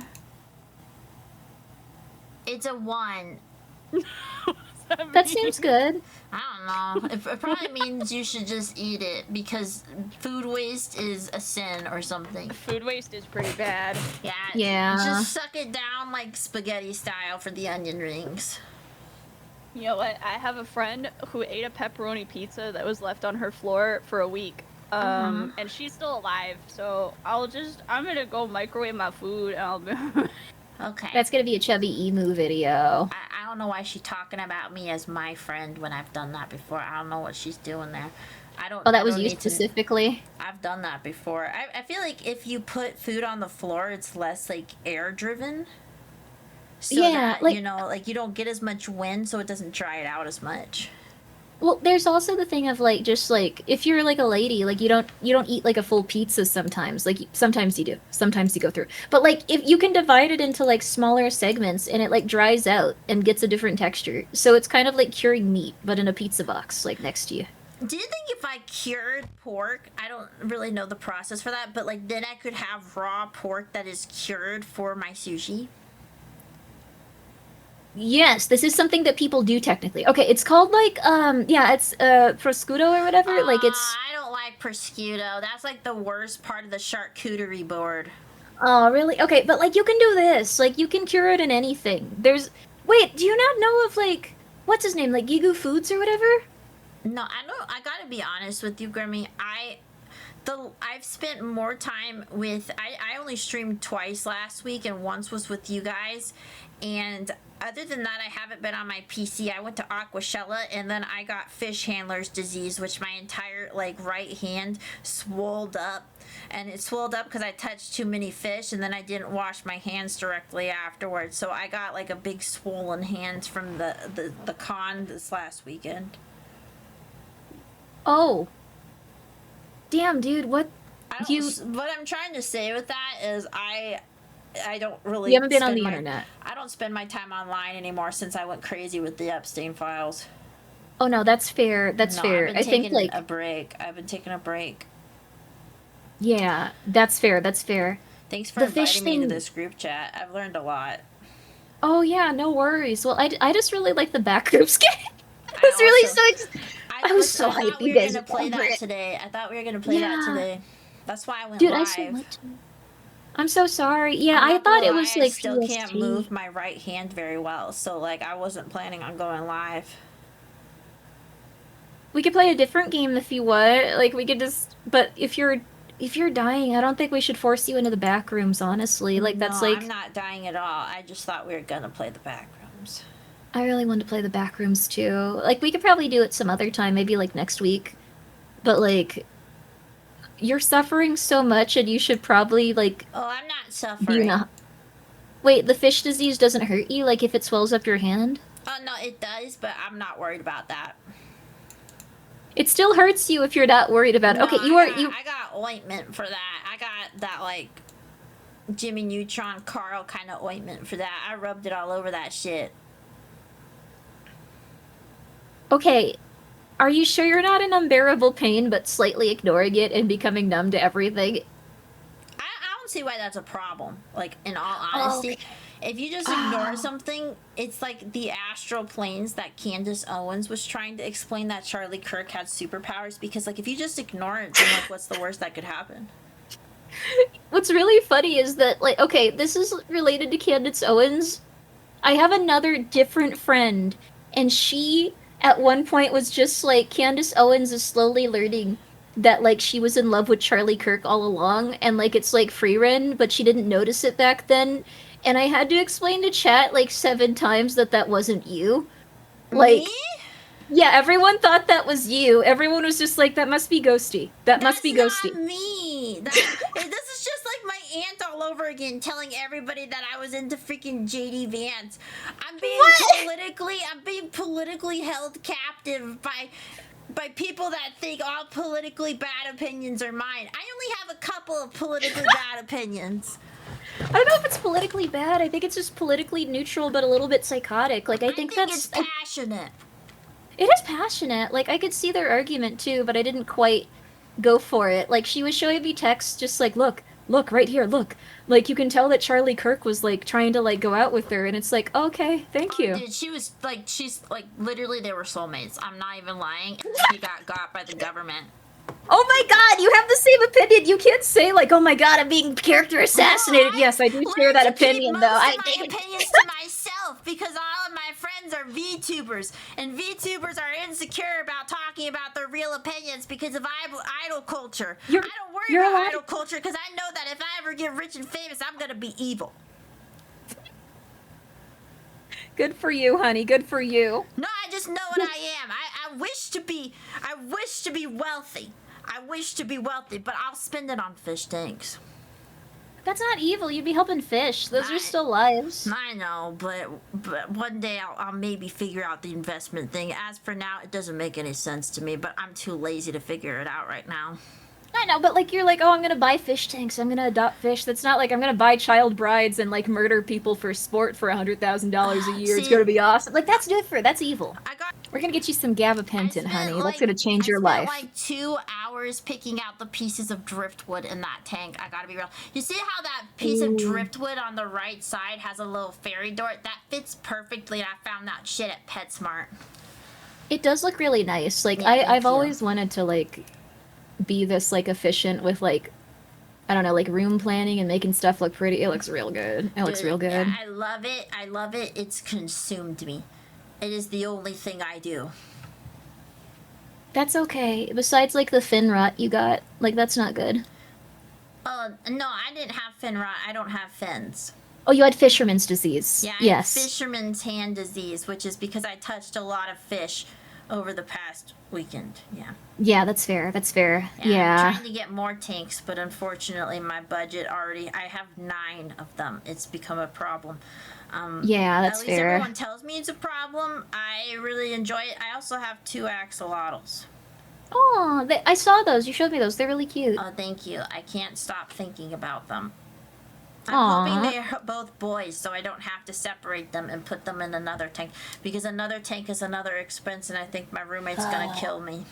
It's a 1. That seems good. I don't know. It probably means you should just eat it because food waste is a sin or something. Food waste is pretty bad. Yeah. Yeah. Just suck it down like spaghetti style for the onion rings. You know what? I have a friend who ate a pepperoni pizza that was left on her floor for a week. And she's still alive, so I'm gonna go microwave my food and I'll be. Okay. That's gonna be a chubby emu video. I don't know why she's talking about me as my friend when I've done that before. I don't know what she's doing there. Oh, that I was don't you need to- specifically? I've done that before. I feel like if you put food on the floor, it's less like air driven. So Yeah, that, like- you know, like you don't get as much wind, so it doesn't dry it out as much. Well, there's also the thing of, like, just, like, if you're, like, a lady, like, you don't eat, like, a full pizza sometimes. Like, sometimes you do. Sometimes you go through. But, like, if you can divide it into, like, smaller segments, and it, like, dries out and gets a different texture. So it's kind of like curing meat, but in a pizza box, like, next to you. Do you think if I cured pork, I don't really know the process for that, but, like, then I could have raw pork that is cured for my sushi? Yes, this is something that people do technically. Okay, it's called, like, it's, prosciutto or whatever. Like, it's... I don't like prosciutto. That's, like, the worst part of the charcuterie board. Oh, really? Okay, but, like, you can do this. Like, you can cure it in anything. There's... Wait, do you not know of, like... What's his name? Like, Gigu Foods or whatever? No, I gotta be honest with you, Grimmi. I've spent more time with... I only streamed twice last week, and once was with you guys. And other than that, I haven't been on my PC. I went to Aquashella, and then I got fish handler's disease, which my entire like right hand swolled up, and it swolled up because I touched too many fish, and then I didn't wash my hands directly afterwards. So I got like a big swollen hand from the con this last weekend. Oh. Damn, dude, what? What I'm trying to say with that is I don't really. You haven't been on spend the my- internet. I don't spend my time online anymore since I went crazy with the Epstein files. Oh no, that's fair. That's No, fair. I've been I think taking like a break. I've been taking a break. yeah, that's fair. That's fair. Thanks for The fish inviting me to thing- this group chat. I've learned a lot. Oh yeah, no worries. Well, I just really like the backrooms game. I was really I was so thought hyped we you were guys gonna play over that it. today. I thought we were gonna play that Yeah. today. That's why I went Dude, live. I so want to. I'm so sorry. Yeah, I'm I not thought gonna it was lie, like I still PST. can't move my right hand very well, so like I wasn't planning on going live. We could play a different game if you want. Like we could just. But if you're dying, I don't think we should force you into the back rooms. Honestly, like that's No, like I'm not dying at all. I just thought we were gonna play the back rooms. I really want to play the back rooms too. Like we could probably do it some other time, maybe like next week. But like, you're suffering so much, and you should probably like Oh, I'm not be suffering. in a. Wait, the fish disease doesn't hurt you? Like if it swells up your hand? Oh no, it does, but I'm not worried about that. It still hurts you if you're not worried about it. No, Okay, I got ointment for that. I got that like Jimmy Neutron Carl kind of ointment for that. I rubbed it all over that shit. Okay, are you sure you're not in unbearable pain but slightly ignoring it and becoming numb to everything? I don't see why that's a problem. Like in all honesty, if you just ignore something, it's like the astral planes that Candace Owens was trying to explain that Charlie Kirk had superpowers. Because like if you just ignore it, then like what's the worst that could happen? What's really funny is that, like, okay, this is related to Candace Owens. I have another different friend, and she, at one point, was just like, Candace Owens is slowly learning that, like, she was in love with Charlie Kirk all along, and, like, it's, like, free run, but she didn't notice it back then. And I had to explain to chat, like, 7 times that that wasn't you. Like, Me? yeah, everyone thought that was you. Everyone was just like, that must be Ghosty. That must be That's Ghosty. not me. This is just like my aunt all over again, telling everybody that I was into freaking JD Vance. I'm being politically held captive by people that think all politically bad opinions are mine. I only have a couple of politically bad opinions. I don't know if it's politically bad. I think it's just politically neutral, but a little bit psychotic. Like, I think it's that's... passionate. It is passionate. Like, I could see their argument, too, but I didn't quite go for it. Like, she was showing me texts just like, look, right here, look. Like, you can tell that Charlie Kirk was, like, trying to, like, go out with her, and it's like, okay, thank you. Dude, she's like, literally, they were soulmates. I'm not even lying. And then he got by the government. Oh my god, you have the same opinion! You can't say, like, oh my god, I'm being character assassinated. No, Yes, I do share that opinion, though. I I my think... opinions to myself because all of my friends are VTubers, and VTubers are insecure about talking about their real opinions because of idol culture. I don't worry about idol culture because I know that if I ever get rich and famous, I'm gonna be evil. Good for you, honey. Good for you. No, I just know what I am. I wish to be wealthy. I wish to be wealthy, but I'll spend it on fish tanks. That's not evil. You'd be helping fish. Those are still lives. I know, but one day I'll maybe figure out the investment thing. As for now, it doesn't make any sense to me, but I'm too lazy to figure it out right now. I know, but like you're like, oh, I'm gonna buy fish tanks. I'm gonna adopt fish. That's not like I'm gonna buy child brides and like murder people for sport for $100,000 a year. It's gonna be awesome. Like that's different. That's evil. We're gonna get you some gabapentin, honey. That's gonna change your life. I spent like 2 hours picking out the pieces of driftwood in that tank. I gotta be real. You see how that piece of driftwood on the right side has a little fairy door? That fits perfectly, and I found that shit at PetSmart. It does look really nice. Like Yeah, I've always wanted to like be this like efficient with like I don't know, like room planning and making stuff look pretty. It looks real good. It looks real good. Yeah, I love it. I love it. It's consumed me. It is the only thing I do. That's okay. Besides like the fin rot you got, like that's not good. No, I didn't have fin rot. I don't have fins. Oh, you had fisherman's disease. Yeah, I Yes. had fisherman's hand disease, which is because I touched a lot of fish over the past weekend. Yeah. Yeah, that's fair. That's fair. I'm Yeah. trying to get more tanks, but unfortunately, my budget already. I have 9 of them. It's become a problem. Yeah, that's At least fair. everyone tells me it's a problem. I really enjoy it. I also have 2 axolotls. Oh, I saw those. You showed me those. They're really cute. Oh, thank you. I can't stop thinking about them. Aw. I'm hoping they're both boys, so I don't have to separate them and put them in another tank. Because another tank is another expense, and I think my roommate's gonna kill me.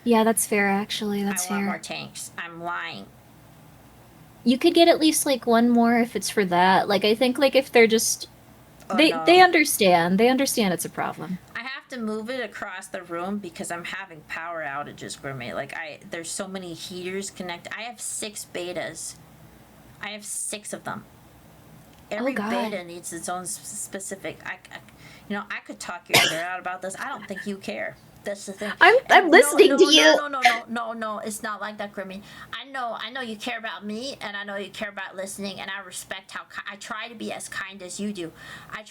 Yeah, that's fair, actually. That's I fair. want more tanks. I'm lying. You could get at least like one more if it's for that. Like I think like if they're just Oh, they no. they understand. They understand it's a problem. I have to move it across the room because I'm having power outages, Grimmi. Like there's so many heaters connected. I have 6 betas. I have 6 of them. Every God. beta needs its own specific. I could talk your ear out about this. I don't think you care. That's the thing. I'm listening to you. No. It's not like that, Grimmi. I know you care about me, and I know you care about listening, and I respect how I try to be as kind as you do. But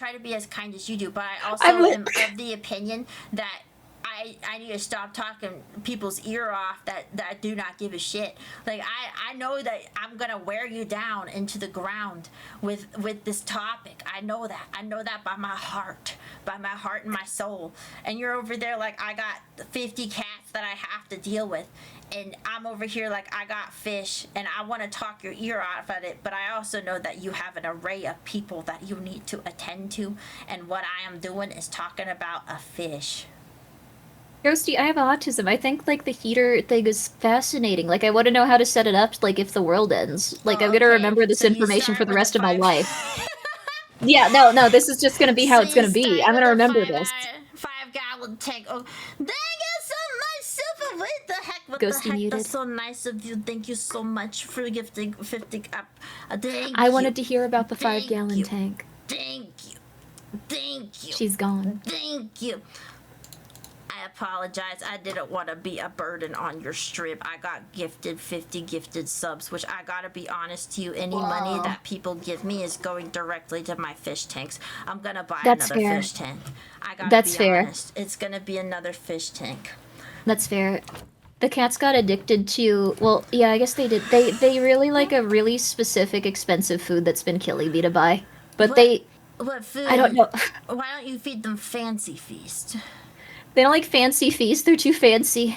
I also am of the opinion that I need to stop talking people's ear off that do not give a shit. Like I know that I'm gonna wear you down into the ground with this topic. I know that by my heart and my soul. And you're over there like I got 50 cats that I have to deal with. And I'm over here like I got fish and I want to talk your ear off at it, but I also know that you have an array of people that you need to attend to, and what I am doing is talking about a fish. Ghosty, I have autism. I think like the heater thing is fascinating. Like I want to know how to set it up like if the world ends. Like I'm gonna okay. remember this So you information for start the with rest the of my 5 life. Yeah, no, this is just gonna be how So it's gonna you be. start I'm gonna with a remember 5 this. 5-gallon tank. Oh, dang it, so myself. What the heck? What Ghosty the heck? muted. That's so nice of you. Thank you so much for gifting 50 thank I you. wanted to hear about the Thank 5-gallon you. tank. Thank you. Thank you. She's gone. Thank you. I apologize. I didn't want to be a burden on your strip. I got gifted 50 gifted subs, which I gotta be honest to you, any money that people give me is going directly to my fish tanks. I'm gonna buy That's another fair. fish tank. I gotta That's be fair. honest. It's gonna be another fish tank. That's fair. The cats got addicted to, well, yeah, I guess they did. They really like a really specific expensive food that's been killing me to buy. But What food? I don't know. Why don't you feed them Fancy Feast? They don't like Fancy Feast. They're too fancy.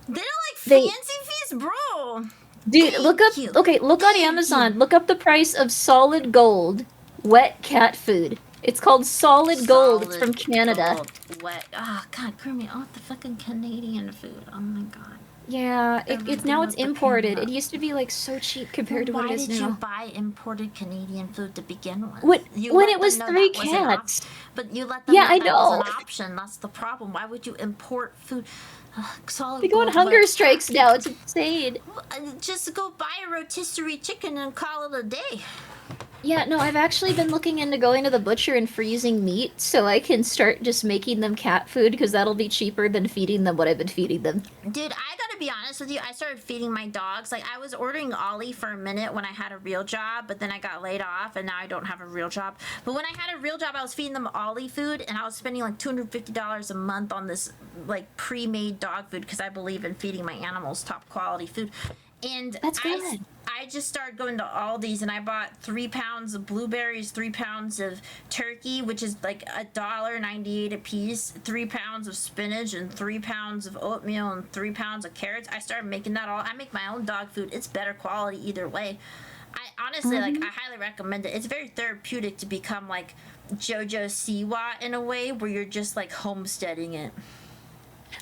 They don't like They- Fancy Feast, bro. Dude, look up. you. Okay, look on Thank Amazon. Look up the price of solid gold wet cat food. It's called Solid Gold. It's from Canada. Gold, wet. Oh God, Grimmi, I want the fucking Canadian food. Oh my God. Yeah, it's Everything now with it's the imported. Canada. It used to be like so cheap compared to what Why it is did you now. buy imported Canadian food to begin with? When You when let it them was know 3 that was an op- cats. But you let them Yeah, know I that was an know. option. That's the problem. Why would you import food? Solid They go on Gold hunger wet strikes cat now. food. It's insane. Just go buy a rotisserie chicken and call it a day. Yeah, no, I've actually been looking into going to the butcher and freezing meat so I can start just making them cat food because that'll be cheaper than feeding them what I've been feeding them. Dude, I gotta be honest with you. I started feeding my dogs. Like, I was ordering Ollie for a minute when I had a real job, but then I got laid off, and now I don't have a real job. But when I had a real job, I was feeding them Ollie food, and I was spending like $250 a month on this like pre-made dog food because I believe in feeding my animals top quality food. And That's good. I just started going to Aldi's and I bought 3 pounds of blueberries, 3 pounds of turkey, which is like $1.98 a piece, 3 pounds of spinach, and 3 pounds of oatmeal, and 3 pounds of carrots. I started making that all. I make my own dog food. It's better quality either way. I honestly like. I highly recommend it. It's very therapeutic to become like JoJo Siwa in a way where you're just like homesteading it.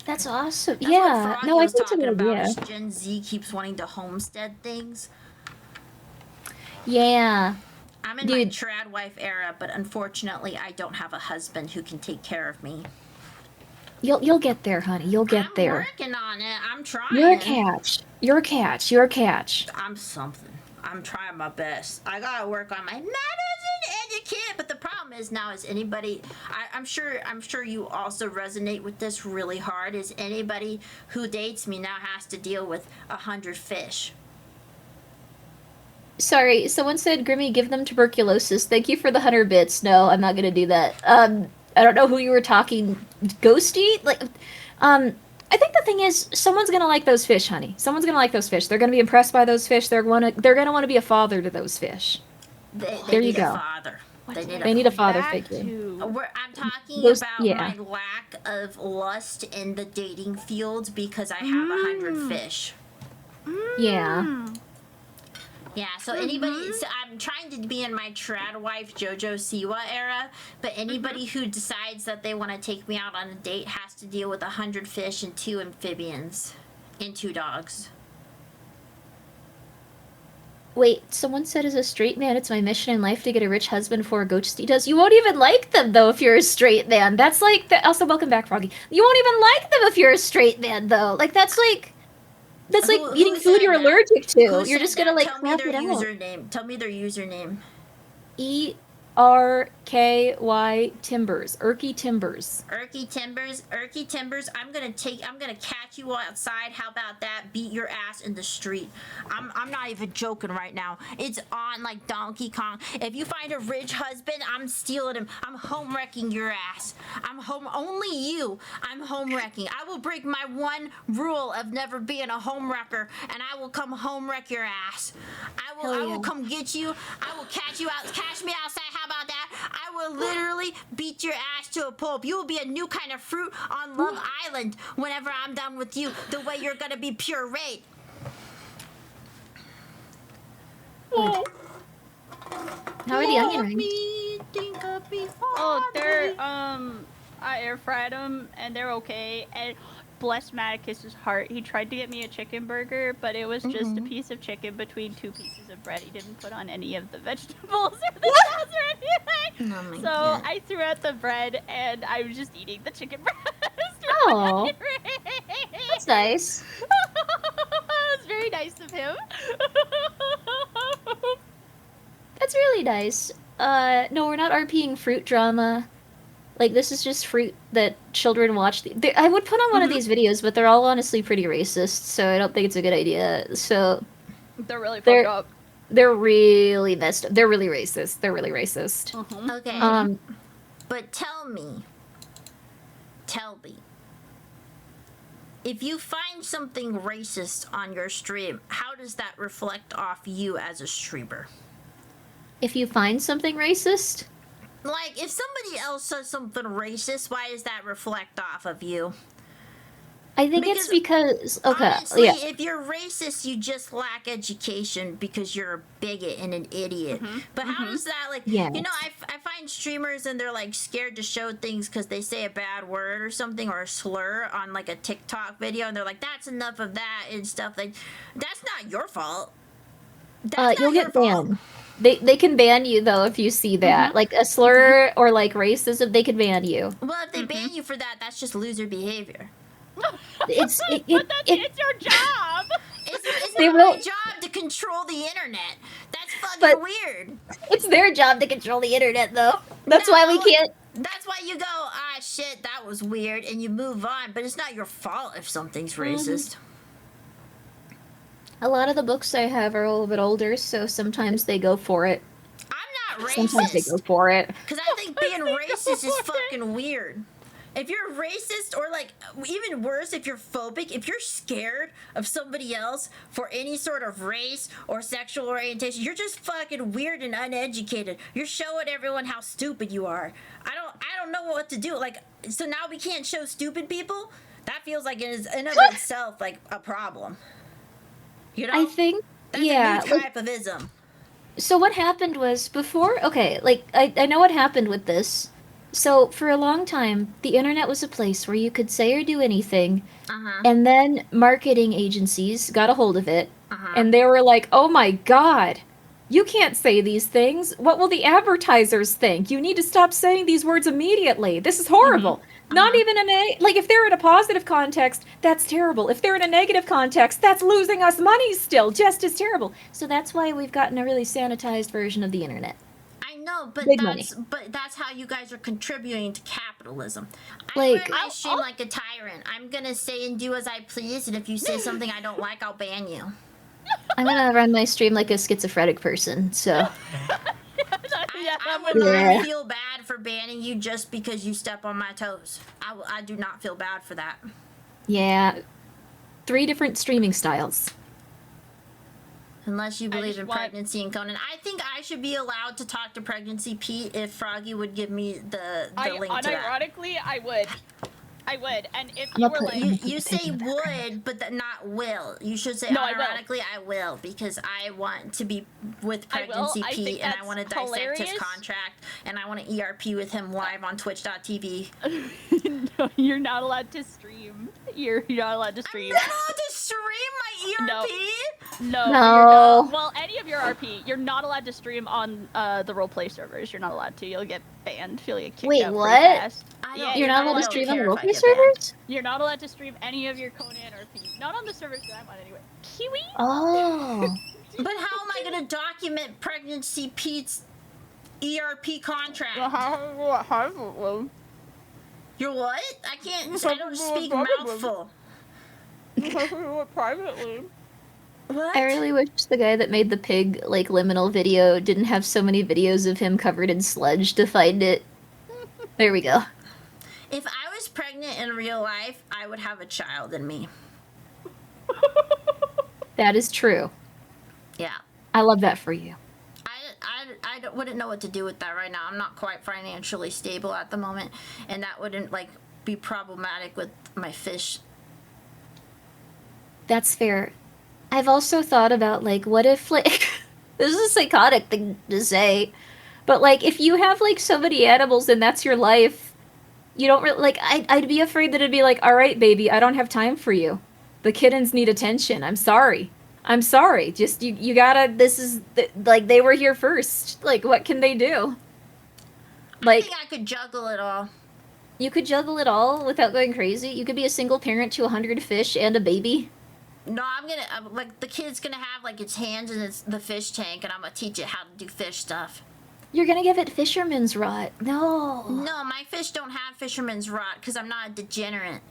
That's awesome. That's Yeah, what Froggy no, I was think it's a talking good about. idea. Is Gen Z keeps wanting to homestead things. Yeah. I'm in my Dude. trad wife era, but unfortunately, I don't have a husband who can take care of me. You'll get there, honey. You'll get I'm there. working on it. I'm trying. You're a catch. You're a catch. You're a catch. I'm something. I'm trying my best. I gotta work on my not as an etiquette, but the problem is now is anybody. I'm sure you also resonate with this really hard. Is anybody who dates me now has to deal with 100 fish. Sorry, someone said, Grimmy, give them tuberculosis. Thank you for the 100 bits. No, I'm not gonna do that. I don't know who you were talking. Ghosty? I think the thing is, someone's gonna like those fish, honey. Someone's gonna like those fish. They're gonna be impressed by those fish. They're gonna want to be a father to those fish. They There you need a go. father. They need a father Back figure. to- I'm talking Those- about yeah. my lack of lust in the dating field because I have 100 fish. Yeah. Yeah, so anybody, so I'm trying to be in my trad wife JoJo Siwa era, but anybody who decides that they want to take me out on a date has to deal with 100 fish and 2 amphibians and 2 dogs. Wait, someone said as a straight man, it's my mission in life to get a rich husband before a Ghosty does. You won't even like them, though, if you're a straight man. That's like... Also, welcome back, Froggy. You won't even like them if you're a straight man, though. Like, that's like... That's like Who eating said food you're that? allergic to. Who You're said just gonna, that? like, Tell me crap their it out. username. Tell me their username. ERKY Timbers. Erky Timbers. Erky Timbers, I'm gonna catch you outside. How about that? Beat your ass in the street. I'm not even joking right now. It's on like Donkey Kong. If you find a rich husband, I'm stealing him. I'm home wrecking your ass. I'm home only you. I'm home wrecking. I will break my one rule of never being a home wrecker, and I will come home wreck your ass. Hell I yeah. will come get you. I will catch you out. Catch me outside. How about that? I will literally beat your ass to a pulp. You will be a new kind of fruit on Love Island whenever I'm done with you. The way you're gonna be pureed. How are the onion rings? Oh, they're I air fried them and they're okay. And bless Maticus's heart, he tried to get me a chicken burger, but it was just a piece of chicken between 2 pieces of bread. He didn't put on any of the vegetables or the sauce or anything. Oh my So God. I threw out the bread and I was just eating the chicken breast. Oh, that's nice. It was very nice of him. That's really nice. No, we're not RPing fruit drama. Like, this is just fruit that children watch. I would put on one of these videos, but they're all honestly pretty racist, so I don't think it's a good idea. So, They're really They're- fucked up. they're really messed up. They're really racist. They're really racist. Okay. But tell me, if you find something racist on your stream, how does that reflect off you as a streamer? If you find something racist, Like, if somebody else says something racist, why does that reflect off of you? I think it's because... Okay, Honestly, yeah. if you're racist, you just lack education because you're a bigot and an idiot. But how does that, like, Yes. you know, I find streamers and they're, like, scared to show things because they say a bad word or something or a slur on, like, a TikTok video, and they're like, that's enough of that and stuff. Like, that's not your fault. That's not You'll your get fault. banned. They can ban you, though, if you see that. Like, a slur or, like, racism, they can ban you. Well, if they ban you for that, that's just loser behavior. It's... But it's your job. It's They not my won't- job to control the internet. That's fucking But- weird. It's their job to control the internet, though. That's why we No. can't... That's why you go, ah, shit, that was weird, and you move on. But it's not your fault if something's racist. A lot of the books I have are a little bit older, so sometimes they go for it. I'm not Sometimes they go racist. for it. Because I think being racist is fucking weird. If you're racist, or like, even worse, if you're phobic, if you're scared of somebody else for any sort of race or sexual orientation, you're just fucking weird and uneducated. You're showing everyone how stupid you are. I don't know what to do. Like, so now we can't show stupid people? That feels like it is in of itself like a problem. You know? I think... That's yeah. a new like- type of ism. So what happened was before, okay, like I know what happened with this. So for a long time, the internet was a place where you could say or do anything, and then marketing agencies got a hold of it, and they were like, "Oh my god, you can't say these things. What will the advertisers think? You need to stop saying these words immediately. This is horrible." Not even like if they're in a positive context, that's terrible. If they're in a negative context, that's losing us money still, just as terrible. So that's why we've gotten a really sanitized version of the internet. I know, but Big money. that's how you guys are contributing to capitalism. Like- I run my stream like a tyrant. I'm gonna say and do as I please, and if you say something I don't like, I'll ban you. I'm gonna run my stream like a schizophrenic person, so... I would Yeah. not feel bad for banning you just because you step on my toes. I do not feel bad for that. Yeah. 3 different streaming styles. Unless you believe just in want- pregnancy and Conan. I think I should be allowed to talk to Pregnancy Pete if Froggy would give me the link to that. Unironically, I would. And if I'm you gonna were put like, you- You say would, but not will. You should say No, I will. ironically I will because I want to be with I will. Pregnancy I Pete think and I that's want to dissect his hilarious. contract and I want to ERP with him live on twitch.tv. no, you're not allowed to stream. You're not allowed to I'm stream. not allowed to stream my ERP? No. No. You're not. Well, any of your RP, you're not allowed to stream on the roleplay servers. You're not allowed to. You'll get banned. You'll get kicked Wait, out what? pretty fast. I Yeah, don't- You're not I allowed to don't stream on the care if I roleplay get banned. servers? You're not allowed to stream any of your Conan RP. Not on the servers that I'm on anyway. Kiwi? Oh. But how am I going to document Pregnancy Pete's ERP contract? You're what? I can't. I don't speak mouthful. Privately. What? I really wish the guy that made the pig, like, liminal video didn't have so many videos of him covered in sludge to find it. There we go. If I was pregnant in real life, I would have a child in me. That is true. Yeah. I love that for you. Wouldn't know what to do with that right now. I'm not quite financially stable at the moment, and that wouldn't like be problematic with my fish. That's fair. I've also thought about, like, what if, like, this is a psychotic thing to say, but, like, if you have, like, so many animals and that's your life, you don't really, like, I'd be afraid that it'd be like, all right, baby, I don't have time for you. The kittens need attention. I'm sorry. Just, you gotta, this is, like, they were here first. Like, what can they do? I Like, think I could juggle it all. you could juggle it all without going crazy. You could be a single parent to 100 fish and a baby. No, like, the kid's gonna have, like, its hands in the fish tank, and I'm gonna teach it how to do fish stuff. You're gonna give it fisherman's rot. No. No, my fish don't have fisherman's rot, because I'm not a degenerate.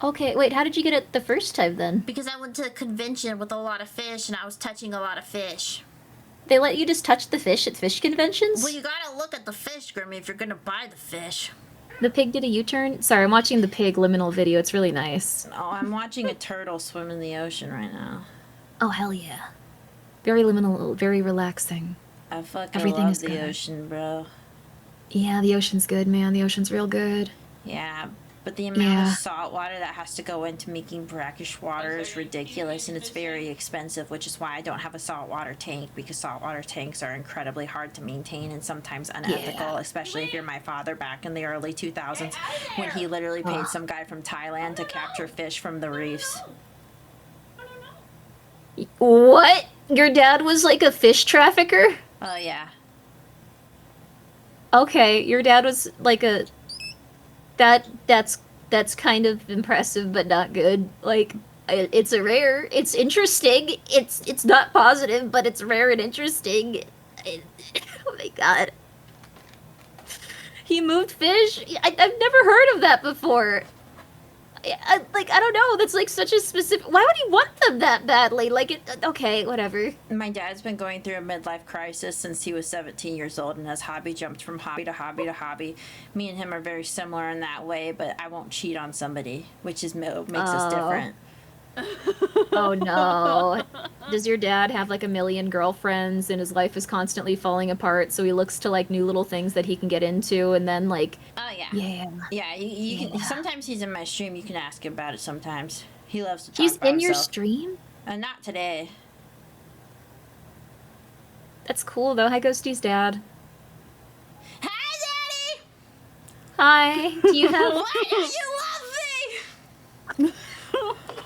Okay, wait, how did you get it the first time then? Because I went to a convention with a lot of fish, and I was touching a lot of fish. They let you just touch the fish at fish conventions? Well, you gotta look at the fish, Grimmi, if you're gonna buy the fish. The pig did a U-turn? Sorry, I'm watching the pig liminal video. It's really nice. Oh, I'm watching a turtle swim in the ocean right now. Oh, hell yeah. Very liminal, very relaxing. I fucking Everything love is the good. ocean, bro. Yeah, the ocean's good, man. The ocean's real good. Yeah, but the amount Yeah. of salt water that has to go into making brackish water is ridiculous, and it's very expensive, which is why I don't have a saltwater tank, because saltwater tanks are incredibly hard to maintain and sometimes unethical, Yeah. especially if you're my father back in the early 2000s when he literally paid some guy from Thailand to capture fish from the reefs. What? Your dad was like a fish trafficker? Oh, yeah. Okay, your dad was like a... That's kind of impressive, but not good. Like, it's interesting. It's not positive, but it's rare and interesting. Oh my god. He moved fish? I've never heard of that before. I don't know. That's like such a specific... Why would he want them that badly? Like, okay, whatever. My dad's been going through a midlife crisis since he was 17 years old, and his hobby jumped from hobby to hobby to hobby. Me and him are very similar in that way, but I won't cheat on somebody, which is makes us different. Oh no. Does your dad have like a million girlfriends and his life is constantly falling apart, so he looks to like new little things that he can get into, and then like... Oh, yeah. Yeah. Yeah, you can. Sometimes he's in my stream. You can ask him about it sometimes. He loves to talk He's about in your himself. stream? Not today. That's cool though. Hi, Ghosty's dad. Hi, Daddy! Hi. Do you have... Why don't you love me?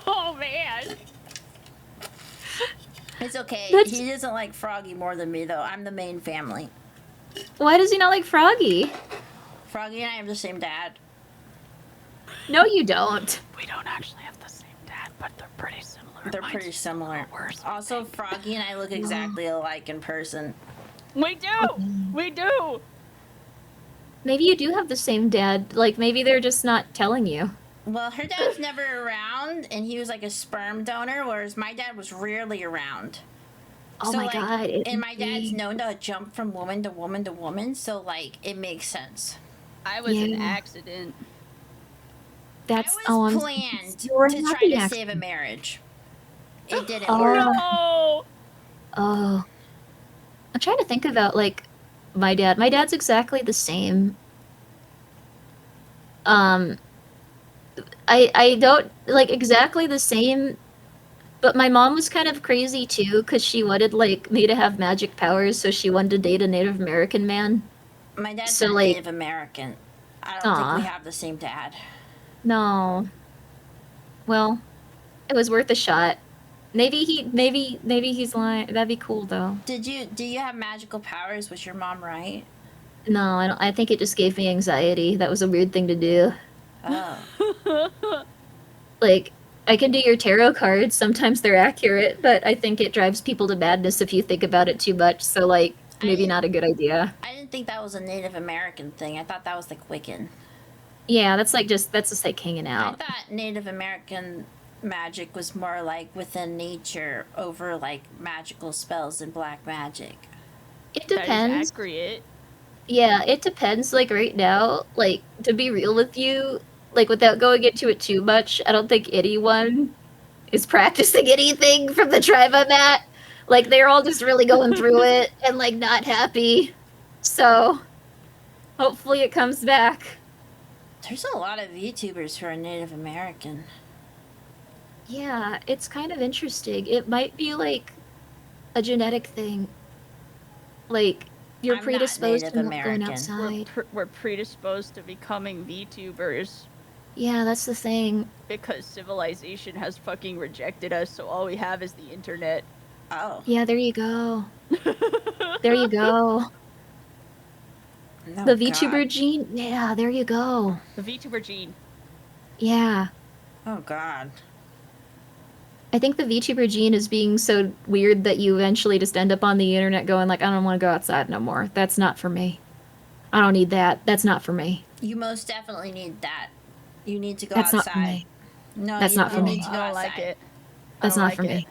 Oh man. It's okay. That's- He doesn't like Froggy more than me, though. I'm the main family. Why does he not like Froggy? Froggy and I have the same dad. No, you don't. We don't actually have the same dad, but they're pretty similar. They're Mine's pretty similar. worse. Also, Froggy and I look exactly alike in person. We do. We do. Maybe you do have the same dad. Like, maybe they're just not telling you. Well, her dad's never around, and he was like a sperm donor, whereas my dad was rarely around. Oh So, my like, god. and my dad's known to jump from woman to woman to woman, so like it makes sense. I was an Yeah. accident. That's I was I'm planned you're a to try happy to accident. save a marriage. It didn't Oh. work. No. Oh. I'm trying to think about like my dad. My dad's exactly the same. Um I don't like exactly the same, but my mom was kind of crazy too cuz she wanted like me to have magic powers, so she wanted to date a Native American man. My dad's So, not like- Native American. I don't think we Aw. have the same dad. No. Well, it was worth a shot. Maybe he's lying. That'd be cool though. Do you have magical powers? Was your mom right? No, I don't. I think it just gave me anxiety. That was a weird thing to do. Oh. Like, I can do your tarot cards. Sometimes they're accurate, but I think it drives people to madness if you think about it too much. So, like, maybe not a good idea. I didn't think that was a Native American thing. I thought that was like Wiccan. Yeah, that's just like hanging I out. thought Native American magic was more like within nature over like magical spells and black magic. It That is depends. accurate. Yeah, it depends. Like right now, like to be real with you, like without going into it too much, I don't think anyone is practicing anything from the tribe I'm at. Like they're all just really going through it and like not happy. So hopefully it comes back. There's a lot of VTubers who are Native American. Yeah, it's kind of interesting. It might be like a genetic thing. Like you're I'm not predisposed Native to not going American. outside. We're predisposed to becoming VTubers Yeah, that's the thing. because civilization has fucking rejected us, so all we have is the internet. Oh. Yeah, there you go. There you go. No, The God. VTuber gene? Yeah, there you go. The VTuber gene. Yeah. Oh God. I think the VTuber gene is being so weird that you eventually just end up on the internet going like, I don't want to go outside no more. That's not for me. I don't need that. That's not for me. You most definitely need that. You need to go That's outside. not for me. No, That's you, not for you me. need to I go don't outside. like it. I That's don't not like for it. me.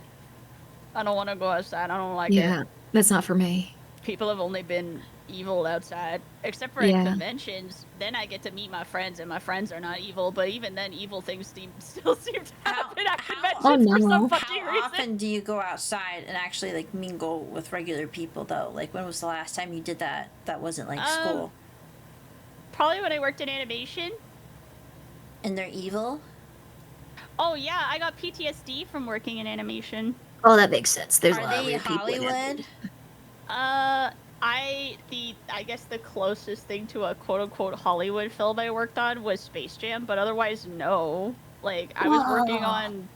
I don't want to go outside. I don't like Yeah, it. that's not for me. People have only been evil outside, except for Yeah. at conventions. Then I get to meet my friends, and my friends are not evil. But even then, evil things still seem to happen at conventions Oh, for no. some fucking How reason. often do you go outside and actually like mingle with regular people though? Like when was the last time you did that? That wasn't like school. Probably when I worked in animation. And they're evil. Oh yeah, I got PTSD from working in animation. Oh, that makes sense. There's a Are lot of they weird people in Hollywood? I guess the closest thing to a quote unquote Hollywood film I worked on was Space Jam, but otherwise no. Like I was working on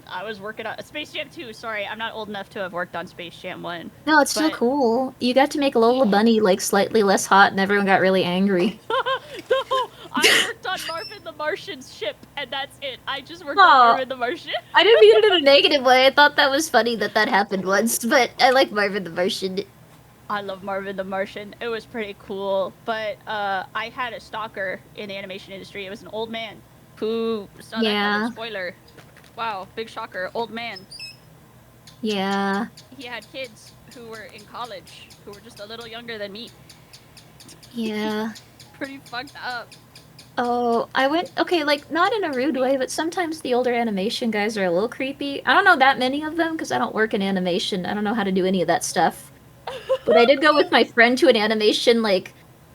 I was working on Space Jam 2. Sorry, I'm not old enough to have worked on Space Jam 1. No, it's still But- cool. You got to make Lola Bunny like slightly less hot, and everyone got really angry. No, I worked on Marvin the Martian's ship, and that's it. I just worked Aw. on Marvin the Martian. I didn't mean it in a negative way. I thought that was funny that that happened once, but I like Marvin the Martian. I love Marvin the Martian. It was pretty cool. But I had a stalker in the animation industry. It was an old man who saw that Yeah. coming. Spoiler. Wow, big shocker. Old man. Yeah. He had kids who were in college who were just a little younger than me. Yeah. Pretty fucked up. Oh, I went okay, like not in a rude way, but sometimes the older animation guys are a little creepy. I don't know that many of them because I don't work in animation. I don't know how to do any of that stuff. But I did go with my friend to an animation like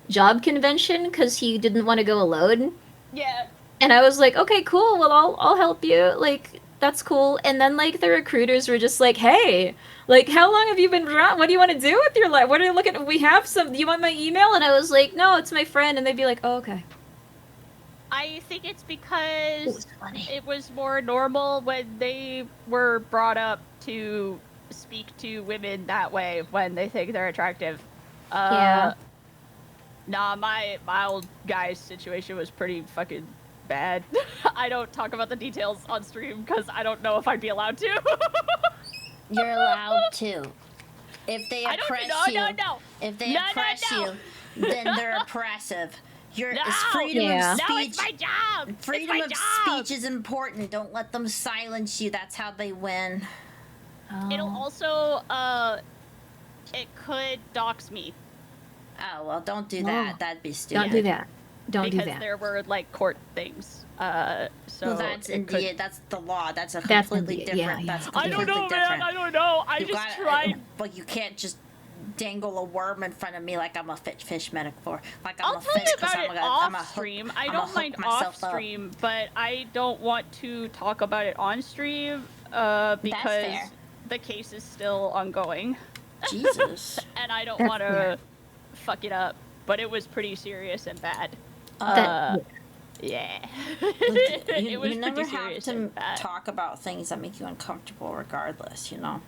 job convention because he didn't want to go alone. Yeah. And I was like, okay, cool. Well, I'll help you. Like, that's cool. And then like the recruiters were just like, hey, like, how long have you been around? What do you want to do with your life? What are you looking at? We have some. Do you want my email? And I was like, no, it's my friend. And they'd be like, oh, okay. I think it's It because was funny. it was more normal when they were brought up to speak to women that way when they think they're attractive. Yeah. Nah, my old guy's situation was pretty fucking bad. I don't talk about the details on stream because I don't know if I'd be allowed to. You're allowed to. If they I don't oppress know. you, No. if they No, oppress no. you, then they're oppressive. It's freedom Yeah. of No, speech. it's my job. Freedom it's of my job. speech is important. Don't let them silence you. That's how they win. It'll Oh. also it could dox me Oh well, don't do Oh. that. That'd be stupid. Don't do that. Don't do because that. there were like court things. So Well, that's it could... India. That's the law. That's a That's completely India, different. yeah, That's yeah. I completely don't know, different. man. I don't know. I You just gotta- tried. But you can't just dangle a worm in front of me like I'm a fish metaphor. Like I'm I'll a tell fish you because about I'm it a off stream. I don't mind off up. stream, but I don't want to talk about it on stream because fair. the case is still ongoing, Jesus. and I don't That's want to fair. fuck it up. But it was pretty serious and bad. That- Yeah. You it was never pretty have serious to and bad. talk about things that make you uncomfortable, regardless. You know.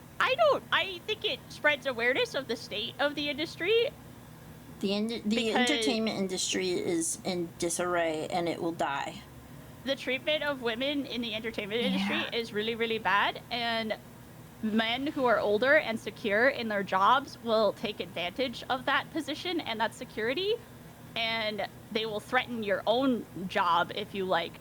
I think it spreads awareness of the state of the industry. The Because- entertainment industry is in disarray, and it will die. The treatment of women in the entertainment industry Yeah. is really, really bad, and men who are older and secure in their jobs will take advantage of that position and that security, and they will threaten your own job if you like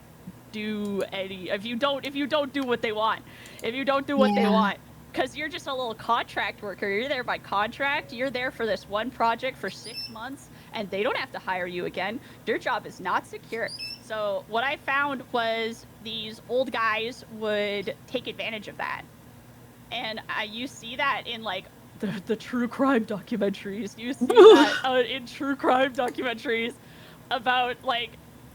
if you don't do what they want. If you don't do what they Yeah. want. Because you're just a little contract worker. You're there by contract. You're there for this one project for 6 months, and they don't have to hire you again. Your job is not secure. So what I found was these old guys would take advantage of that. And you see that in like the true crime documentaries. You see that in true crime documentaries about like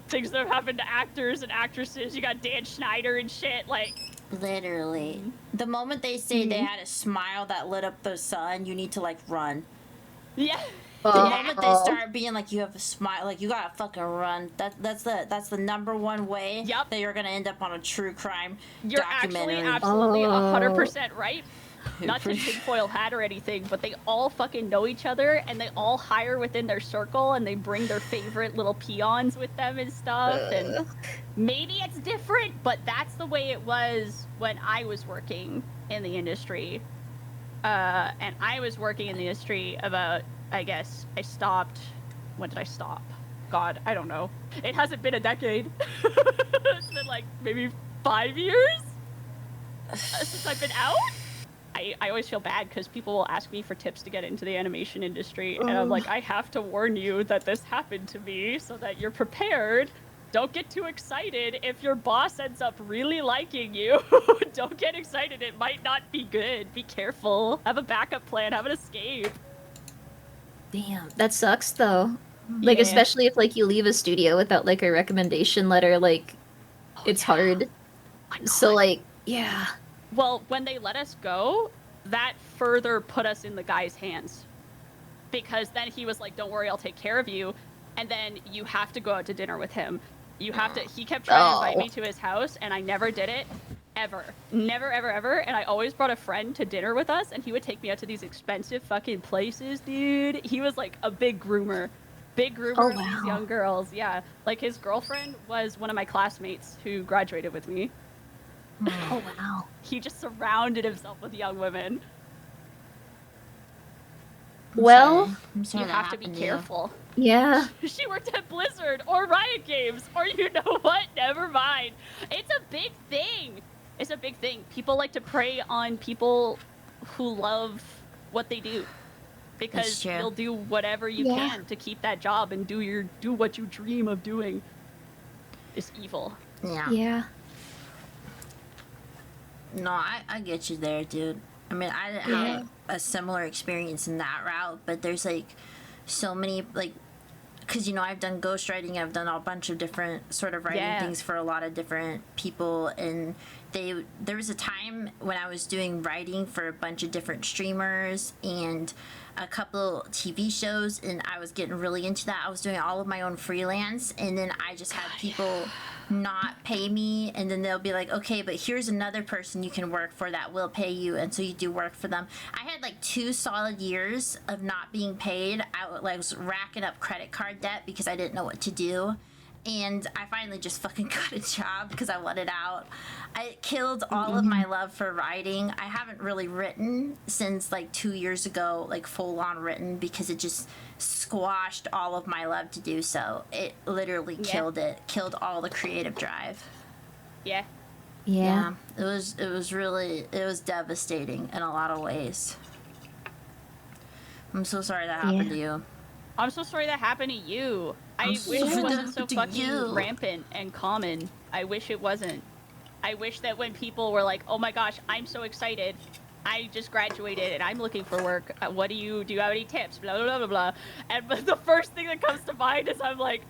things that have happened to actors and actresses. You got Dan Schneider and shit. Like, Literally. The moment they say they had a smile that lit up the sun, you need to like run. yeah. The Oh. moment they start being like, you have a smile, like you gotta fucking run. That's the number one way Yep. that you're gonna end up on a true crime You're actually documentary. absolutely Oh. 100% right. Not to tinfoil hat or anything, but they all fucking know each other, and they all hire within their circle, and they bring their favorite little peons with them and stuff. And maybe it's different, but that's the way it was when I was working in the industry. And I was working in the industry about, I guess, I stopped. When did I stop? God, I don't know. It hasn't been a decade. It's been like maybe 5 years since I've been out. I always feel bad because people will ask me for tips to get into the animation industry, and I'm like, I have to warn you that this happened to me so that you're prepared. Don't get too excited if your boss ends up really liking you. Don't get excited. It might not be good. Be careful. Have a backup plan. Have an escape. Damn, that sucks though. Like Yeah. especially if like you leave a studio without like a recommendation letter, like it's hard. My So God. like, yeah. Well, when they let us go, that further put us in the guy's hands. Because then he was like, don't worry, I'll take care of you. And then you have to go out to dinner with him. You have to, he kept trying to invite me to his house, and I never did it. Ever. Never, ever, ever. And I always brought a friend to dinner with us, and he would take me out to these expensive fucking places, dude. He was like a big groomer. Big groomer Oh, of these wow. young girls. Yeah. Like his girlfriend was one of my classmates who graduated with me. Oh wow. He just surrounded himself with young women. Well, I'm sorry You that have to be happened you. careful. yeah. She worked at Blizzard or Riot Games, or you know what? Never mind. It's a big thing. It's a big thing. People like to prey on people who love what they do, because true. you'll do whatever you Yeah. can to keep that job and do what you dream of doing. It's evil. Yeah. Yeah. No, I get you there, dude. I mean, I didn't have a similar experience in that route, but there's like so many like, because you know I've done ghostwriting, I've done a bunch of different sort of writing Yeah. things for a lot of different people, and there was a time when I was doing writing for a bunch of different streamers and a couple TV shows, and I was getting really into that. I was doing all of my own freelance, and then I just had people not pay me, and then they'll be like, okay, but here's another person you can work for that will pay you, and so you do work for them. I had like 2 solid years of not being paid. I was racking up credit card debt because I didn't know what to do, and I finally just fucking got a job because I wanted out. I killed all of my love for writing. I haven't really written since like 2 years ago, like full on written, because it just squashed all of my love to do so. It literally killed all the creative drive. Yeah. Yeah. It was devastating in a lot of ways. I'm so sorry that happened to you. I'm so sorry that happened to you. I wish it wasn't so fucking rampant and common. I wish it wasn't. I wish that when people were like, oh my gosh, I'm so excited. I just graduated and I'm looking for work. What do you have any tips? Blah, blah, blah, blah, blah. And the first thing that comes to mind is I'm like,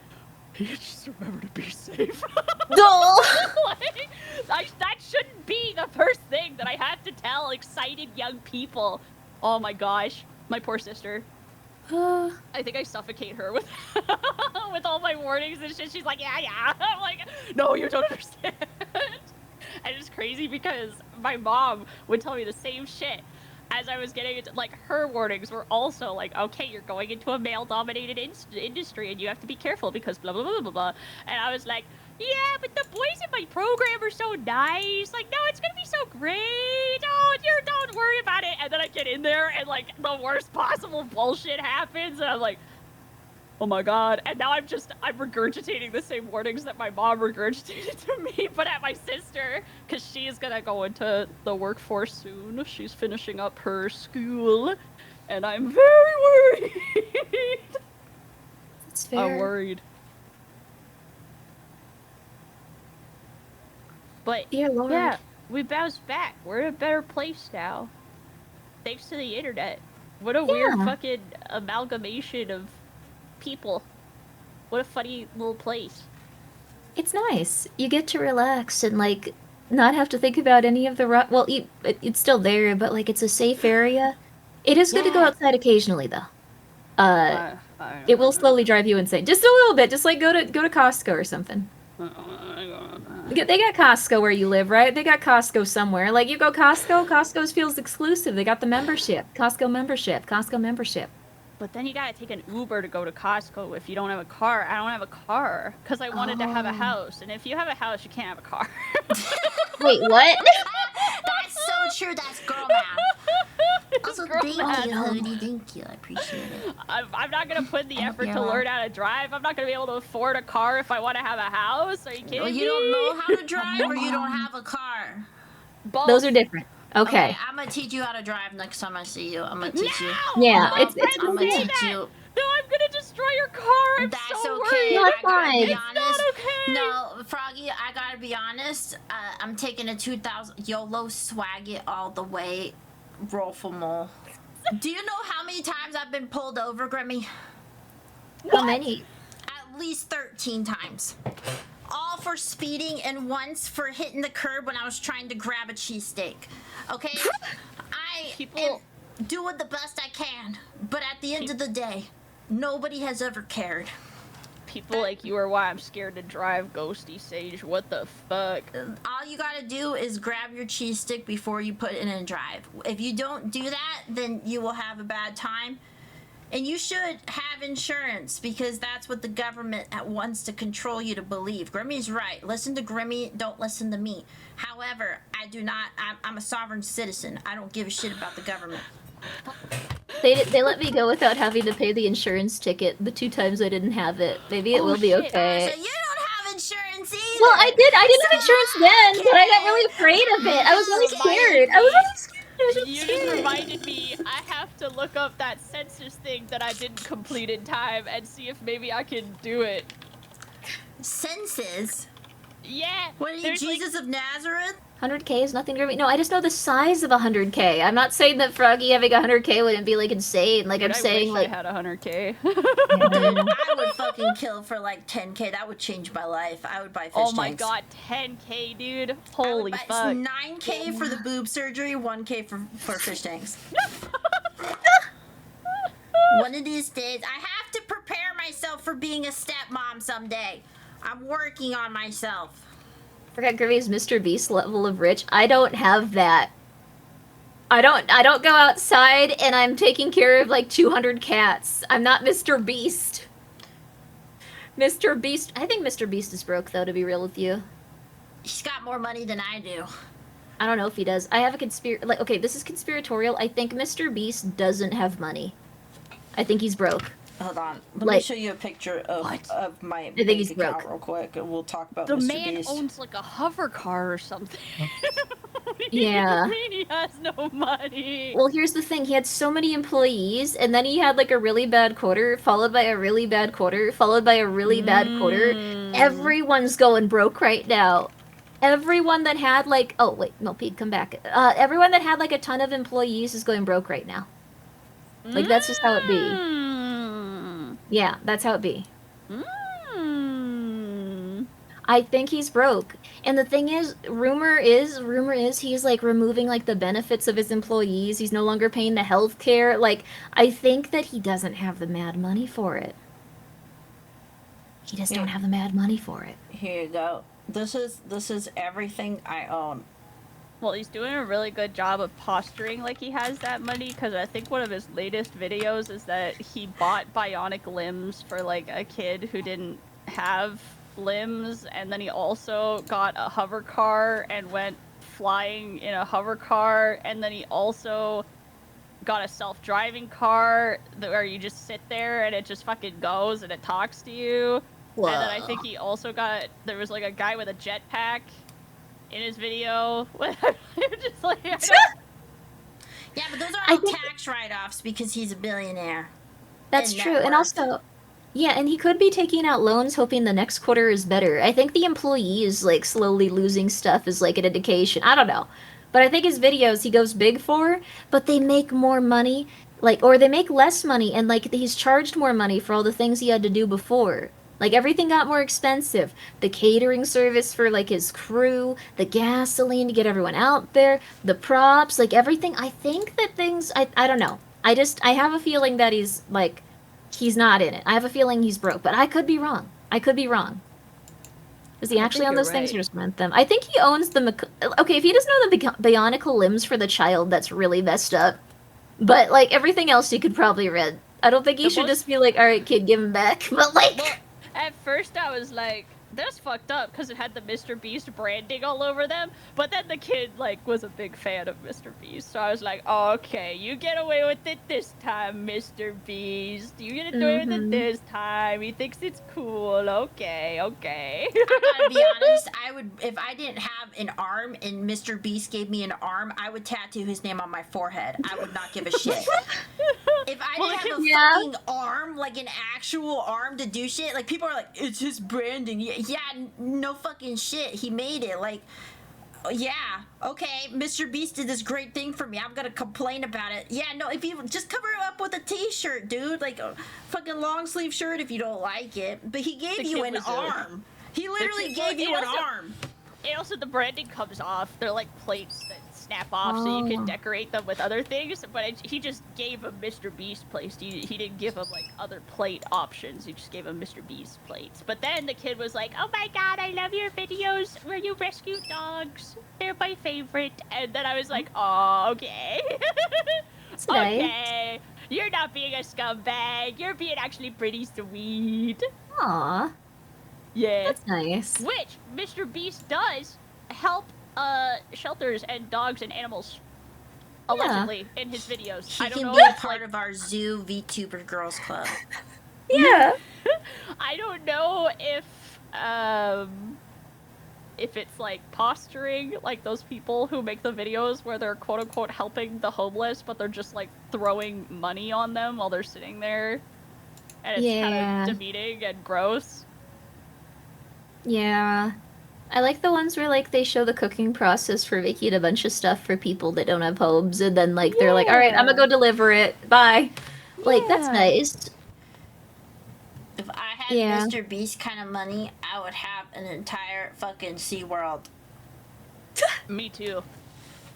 you just remember to be safe. No! That shouldn't be the first thing that I have to tell excited young people. Oh my gosh. My poor sister. I think I suffocate her with with all my warnings and shit. She's like, yeah. I'm like, no, you don't understand. And it's crazy because my mom would tell me the same shit as I was getting into, like, her warnings were also like, okay, you're going into a male-dominated industry and you have to be careful because blah, blah, blah, blah, blah. And I was like, yeah, but the boys in my program are so nice. Like, no, it's gonna be so great. Oh, don't worry about it. And then I get in there and, like, the worst possible bullshit happens. And I'm like, oh my god. And now I'm regurgitating the same warnings that my mom regurgitated to me, but at my sister, because she's gonna go into the workforce soon. She's finishing up her school, and I'm very worried. That's fair. I'm worried. But Dear Lord. yeah, we bounced back. We're in a better place now. Thanks to the internet. What a weird fucking amalgamation of people. What a funny little place. It's nice. You get to relax and, like, not have to think about any of the... Well, it's still there, but, like, it's a safe area. It is good to go outside occasionally, though. It will slowly drive you insane. Just a little bit. Just, like, go to Costco or something. They got Costco where you live, right? They got Costco somewhere. Like, you go Costco's feels exclusive. They got the membership. Costco membership. But then you gotta take an Uber to go to Costco if you don't have a car. I don't have a car because I wanted to have a house. And if you have a house, you can't have a car. Wait, what? That's so true. That's girl math. Also, thank you, Hoodie. Thank you. I appreciate it. I'm not gonna put in the effort to learn how to drive. I'm not gonna be able to afford a car if I want to have a house. Are you kidding me? You don't know how to drive or you don't have a car? Both. Those are different. Okay. I'm gonna teach you how to drive next time I see you. I'm gonna teach you. Yeah, No, it's I'm gonna teach you. No, I'm gonna destroy your car. I'm That's so okay. worried. No, it's I gotta fine. be It's honest. not okay. No, Froggy, I gotta be honest. I'm taking a 2000 YOLO swag it all the way. Roll for more. Do you know how many times I've been pulled over, Grimmi? How many? At least 13 times. All for speeding and once for hitting the curb when I was trying to grab a cheesesteak. Okay? I am doing the best I can, but at the end of the day, nobody has ever cared. People like you are why I'm scared to drive, Ghosty Sage. What the fuck? All you gotta do is grab your cheese stick before you put it in drive. If you don't do that, then you will have a bad time. And you should have insurance because that's what the government wants to control you to believe. Grimmi's right. Listen to Grimmi, don't listen to me. However, I'm a sovereign citizen. I don't give a shit about the government. They let me go without having to pay the insurance ticket the 2 times I didn't have it. Maybe it will be shit. okay. So you don't have insurance either. Well, I didn't have insurance then, but I got really afraid of it. I was really scared. I was really scared. You just reminded me, I have to look up that census thing that I didn't complete in time and see if maybe I can do it. Census? Yeah. What are you, Jesus of Nazareth? 100k is nothing to me. No, I just know the size of 100k. I'm not saying that Froggy having 100k wouldn't be, like, insane. Like, Dude, I'm saying, wish like... I had 100k. Dude, I would fucking kill for, like, 10k. That would change my life. I would buy fish Oh my tanks. god, 10k, dude. Holy fuck. 9k for the boob surgery, 1k for fish tanks. One of these days, I have to prepare myself for being a stepmom someday. I'm working on myself. Forgot Grimmi's Mr. Beast level of rich. I don't have that. I don't go outside and I'm taking care of like 200 cats. I'm not Mr. Beast. Mr. Beast. I think Mr. Beast is broke, though, to be real with you. He's got more money than I do. I don't know if he does. I have a like, okay, this is conspiratorial. I think Mr. Beast doesn't have money. I think he's broke. Hold on. Let me show you a picture of my I think he's account broke. real quick, and we'll talk about The Mr. man Beast. owns like a hover car or something. Yeah. What do you mean he has no money? Well, here's the thing. He had so many employees, and then he had like a really bad quarter, followed by a really bad quarter, followed by a really bad quarter. Everyone's going broke right now. Everyone that had like, oh wait, no, Pete, come back. Everyone that had like a ton of employees is going broke right now. Like that's just how it be. Yeah, that's how it be. I think he's broke. And the thing is, rumor is he's like removing like the benefits of his employees. He's no longer paying the health care. Like, I think that he doesn't have the mad money for it. He just don't have the mad money for it. Here you go. This is everything I own. Well, he's doing a really good job of posturing like he has that money, because I think one of his latest videos is that he bought bionic limbs for like a kid who didn't have limbs, and then he also got a hover car and went flying in a hover car, and then he also got a self-driving car where you just sit there and it just fucking goes and it talks to you. Whoa. And then I think he also there was like a guy with a jetpack in his video. Just like, Yeah, but those are all tax write-offs because he's a billionaire. That's true. And also, yeah, and he could be taking out loans hoping the next quarter is better. I think the employee is like slowly losing stuff is like an indication. I don't know. But I think his videos he goes big for, but they make more money, like, or they make less money, and like he's charged more money for all the things he had to do before. Like, everything got more expensive. The catering service for, like, his crew, the gasoline to get everyone out there, the props, like, everything. I think that things, I don't know. I have a feeling that he's, like, he's not in it. I have a feeling he's broke, but I could be wrong. I could be wrong. Does he actually own those things or just rent them? I think he owns the, okay, if he doesn't own the bionicle limbs for the child, that's really messed up. But, like, everything else he could probably rent. I don't think he should just be like, alright, kid, give him back. But, like... At first I was like, that's fucked up because it had the Mr. Beast branding all over them, but then the kid like was a big fan of Mr. Beast, so I was like, oh, okay, you get away with it this time, Mr. Beast. You get away with it this time. He thinks it's cool. Okay. I gotta be honest, I would, if I didn't have an arm and Mr. Beast gave me an arm, I would tattoo his name on my forehead. I would not give a shit. If I didn't have a fucking arm, like an actual arm to do shit, like people are like, it's his branding. Yeah, no fucking shit. He made it. Like, yeah, okay, Mr. Beast did this great thing for me. I'm gonna complain about it. Yeah, no, if you just cover it up with a t-shirt, dude, like a fucking long sleeve shirt if you don't like it. But he gave you an arm. He literally gave you an arm. And also the branding comes off. They're like plates that snap off so you can decorate them with other things, but he just gave him Mr. Beast plates. He didn't give him like other plate options. He just gave him Mr. Beast plates. But then the kid was like, oh my god, I love your videos where you rescue dogs. They're my favorite. And then I was like, oh, okay. Okay. You're not being a scumbag. You're being actually pretty sweet. Aww. Yeah. That's nice. Which Mr. Beast does help shelters and dogs and animals. Allegedly, in his videos. He I don't can know be a if, part of our zoo Vtuber Girls Club. Yeah. I don't know if it's like posturing, like those people who make the videos where they're quote unquote helping the homeless, but they're just like throwing money on them while they're sitting there. And it's kind of demeaning and gross. Yeah. I like the ones where, like, they show the cooking process for making a bunch of stuff for people that don't have homes, and then, like, they're like, alright, I'm gonna go deliver it. Bye. Like, that's nice. If I had Mr. Beast kind of money, I would have an entire fucking SeaWorld. Me too.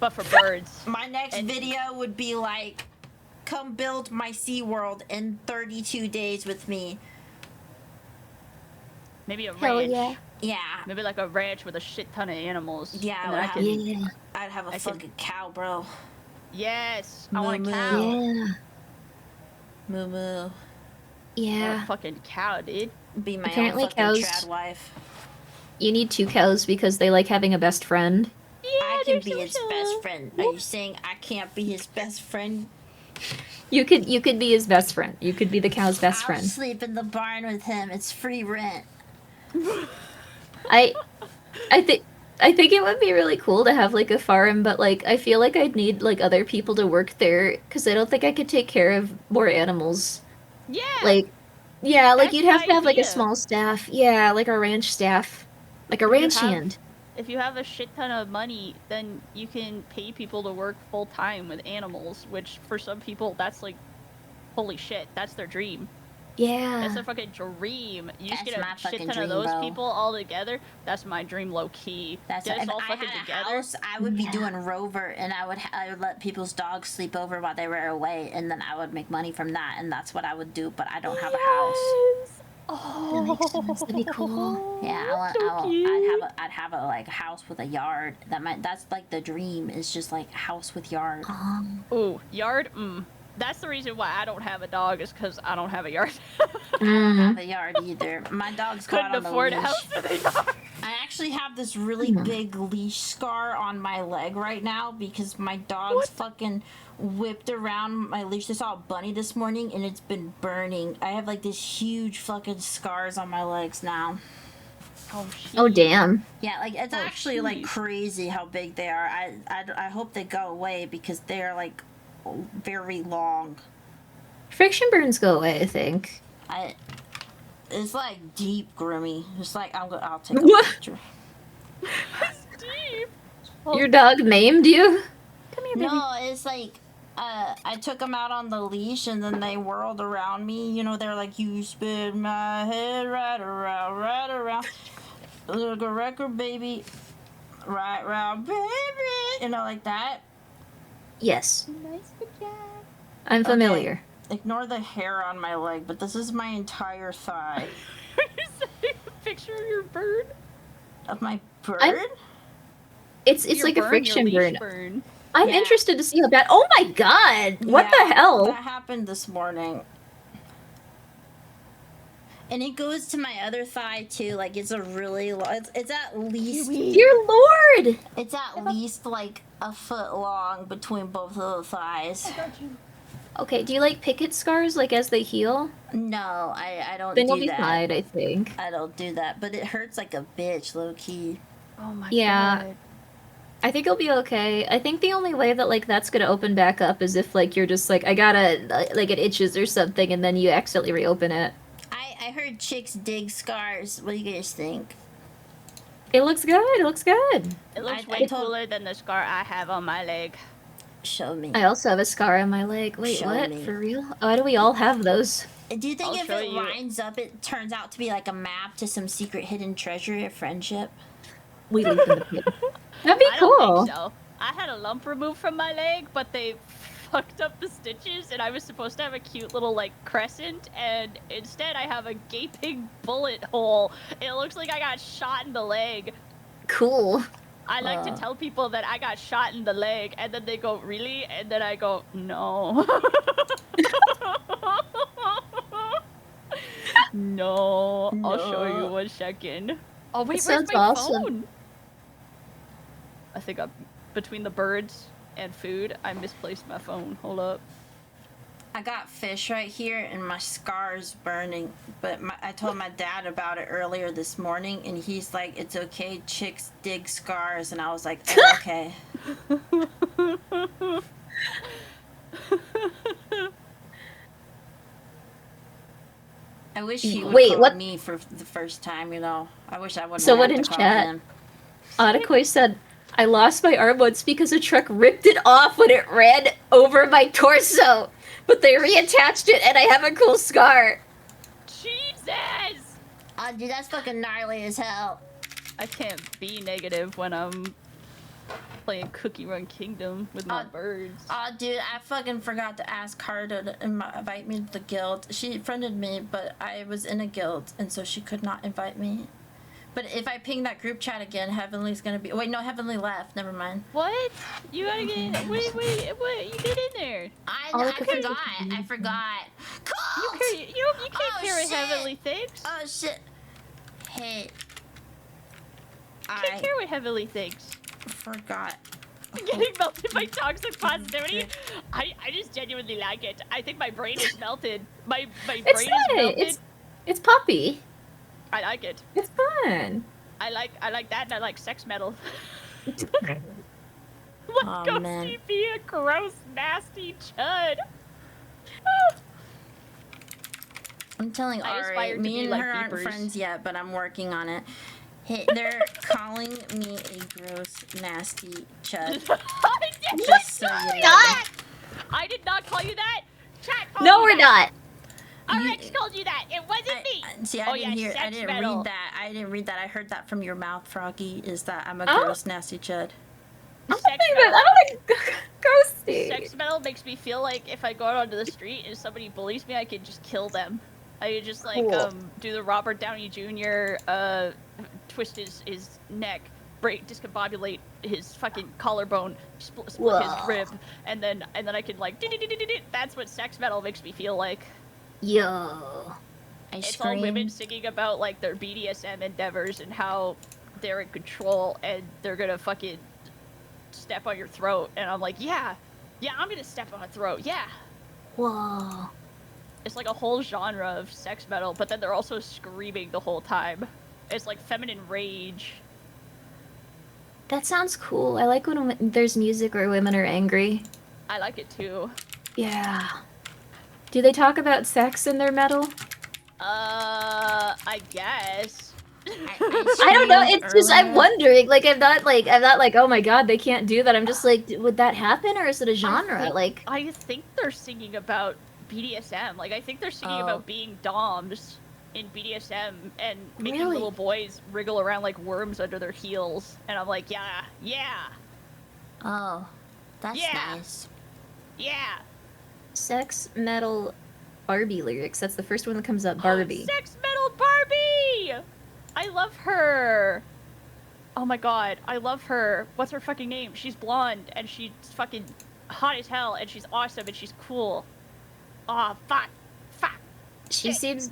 But for birds. My next video would be like, come build my SeaWorld in 32 days with me. Maybe a Hell ranch. Yeah. Maybe like a ranch with a shit ton of animals. Yeah, I'd have a fucking cow, bro. Yes, I want a cow. Yeah. Moo moo. I want Yeah. a fucking cow, dude. Be my Apparently own fucking cows- trad wife. You need 2 cows because they like having a best friend. Yeah, I can there's be some his show. best friend. Are you saying I can't be his best friend? You could be his best friend. You could be the cow's best I'll friend. sleep in the barn with him. It's free rent. I think it would be really cool to have like a farm, but like I feel like I'd need like other people to work there because I don't think I could take care of more animals. Yeah. Like, yeah, like That's you'd have the to have like a idea. small staff. Yeah, like a ranch staff, like a If you ranch have- hand. if you have a shit ton of money, then you can pay people to work full time with animals, which for some people that's like, holy shit, that's their dream. That's Yeah. their fucking dream. You just That's get my a shit fucking ton dream, of those bro. people all together. That's my dream, low key. That's Get us if all I fucking had a together. house, I would be Yeah. doing Rover, and I would let people's dogs sleep over while they were away, and then I would make money from that, and that's what I would do. But I don't have a house. Yes! That makes sense. That'd be cool. Yeah, So cute. I'd have a like house with a yard. That's like the dream. Is just like a house with yard. Ooh, yard. That's the reason why I don't have a dog is because I don't have a yard. I don't have a yard either. My dog's got Couldn't on the afford a leash. house with a yard. I actually have this really big leash scar on my leg right now because my dog's fucking whipped around my leash. I saw a bunny this morning and it's been burning. I have like this huge fucking scars on my legs now. Oh shit. Oh damn. Yeah, like it's Oh, actually like jeez. crazy how big they are. I hope they go away because they are like very long. Friction burns go away, I think. It's like deep, Grimmi. It's like I'll take a What? picture. Steve. Your dog maimed you? Come here, baby. No, it's like I took them out on the leash and then they whirled around me. You know, they're like, you spin my head right around, right around. Like a record, baby. Right round, baby. You know, like that. Yes. Nice to chat. I'm familiar. Ignore the hair on my leg, but this is my entire thigh. Are you sending a picture of your bird? Of my bird? It's Your like a burn, friction your burn. leash burn. I'm Yeah. interested to see how bad. Oh my god! What Yeah, the hell? That happened this morning. And it goes to my other thigh too. Like it's a really long. It's at least. Dear Lord! It's at least like a foot long between both of the thighs. Okay, do you like picket scars like as they heal? No, I don't Then do you'll be that. fine, I think. I don't do that, but it hurts like a bitch, low key. Oh my Yeah. god. I think you'll be okay. I think the only way that like that's gonna open back up is if like you're just like I gotta like it itches or something and then you accidentally reopen it. I heard chicks dig scars. What do you guys think? It looks good. It looks good. It looks I way told- cooler than the scar I have on my leg. Show me. I also have a scar on my leg. Wait, Show what? me. For real? Why do we all have those? Do you think I'll if show it you. lines up, it turns out to be like a map to some secret hidden treasure of friendship? We leave in the pit. That'd be I don't cool. think so. I had a lump removed from my leg, but they fucked up the stitches, and I was supposed to have a cute little like crescent, and instead I have a gaping bullet hole. It looks like I got shot in the leg. Cool. I like to tell people that I got shot in the leg, and then they go, "Really?" And then I go, "No." No, I'll show you No. 1 second. Oh wait, where's sounds my awesome. phone? I think I'm between the birds and food. I misplaced my phone. Hold up. I got fish right here and my scar's burning. But I told my dad about it earlier this morning and he's like, it's okay, chicks dig scars. And I was like, oh, okay. I wish he would Wait, call what- me for the first time, you know. I wish I wouldn't So have what to in call chat? him. Anakoi said, I lost my arm once because a truck ripped it off when it ran over my torso. But they reattached it and I have a cool scar. Jesus! Oh, dude, that's fucking gnarly as hell. I can't be negative when I'm playing Cookie Run Kingdom with my birds. Oh, dude, I fucking forgot to ask Carter to invite me to the guild. She friended me, but I was in a guild, and so she could not invite me. But if I ping that group chat again, Heavenly's gonna be. Wait, no, Heavenly left. Never mind. What? You gotta get. What you did in there? I forgot. I forgot. Colt! You can't carry heavenly things. Oh shit. Hey. You can't carry heavenly things. Forgot. Getting melted by toxic positivity. I just genuinely like it. I think my brain is melted. My brain is melted. It's poppy. I like it. It's fun. I like that, and I like sex metal. Oh, Ghosty man. be a gross, nasty chud. I'm telling I aspire Ari, to me be and like her aren't beepers. friends yet, but I'm working on it. Hey, they're calling me a gross, nasty chud. Just so you know. I did not call you that. Chat called No, you we're that. not. RX called you that. It wasn't me. See, I didn't read that. I didn't read that. I heard that from your mouth, Froggy. Is that I'm a gross, nasty chud? I don't think Ghosty. Sex metal makes me feel like if I go out onto the street and somebody bullies me, I can just kill them. I could just like do the Robert Downey Jr. Twist his neck, discombobulate his fucking collarbone, split his rib, and then I can like. That's what sex metal makes me feel like. Yo. It's all women singing about like their BDSM endeavors and how they're in control and they're gonna fucking step on your throat, and I'm like, yeah, I'm gonna step on a throat, yeah. Whoa. It's like a whole genre of sex metal, but then they're also screaming the whole time. It's like feminine rage. That sounds cool. I like when there's music where women are angry. I like it too. Yeah. Do they talk about sex in their metal? I guess. I don't know. It's just I'm wondering. Like I'm not like oh my god they can't do that. I'm just like would that happen or is it a genre? I think they're singing about BDSM. Like I think they're singing about being doms in BDSM and making little boys wriggle around like worms under their heels. And I'm like, yeah. Oh, that's nice. Yeah. Sex metal Barbie lyrics. That's the first one that comes up. Barbie. Sex metal Barbie! I love her. Oh my god, I love her. What's her fucking name? She's blonde and she's fucking hot as hell and she's awesome and she's cool. Aw, fuck. She seems.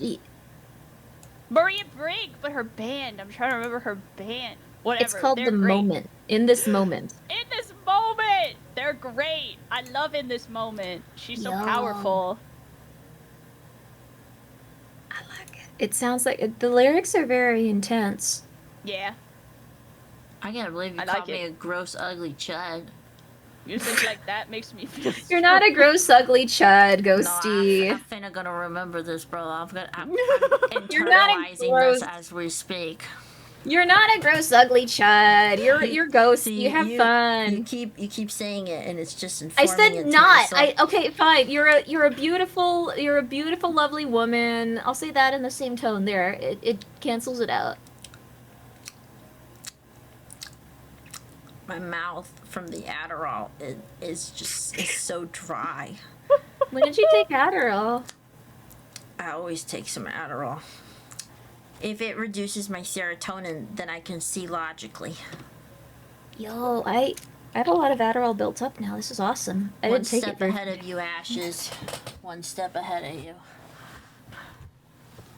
Maria Brink, but her band. I'm trying to remember her band. Whatever. It's called They're The great. Moment. In This Moment. In This Moment! They're great. I love In This Moment. She's so powerful. I like it. It sounds like the lyrics are very intense. Yeah. I can't believe you called me a gross, ugly chud. Music like that makes me feel. You're not a gross, ugly chud, Ghosty. No, I'm finna gonna remember this, bro. I'm You're not a internalizing gross. this as we speak. You're not a gross, ugly chud. You're ghosty. You have fun. You keep saying it, and it's just informing. I said it to not. myself. Okay, fine. You're a beautiful, lovely woman. I'll say that in the same tone. There, it cancels it out. My mouth from the Adderall is so dry. When did you take Adderall? I always take some Adderall. If it reduces my serotonin, then I can see logically. Yo, I have a lot of Adderall built up now. This is awesome. I didn't take it One step ahead of you, Ashes. One step ahead of you.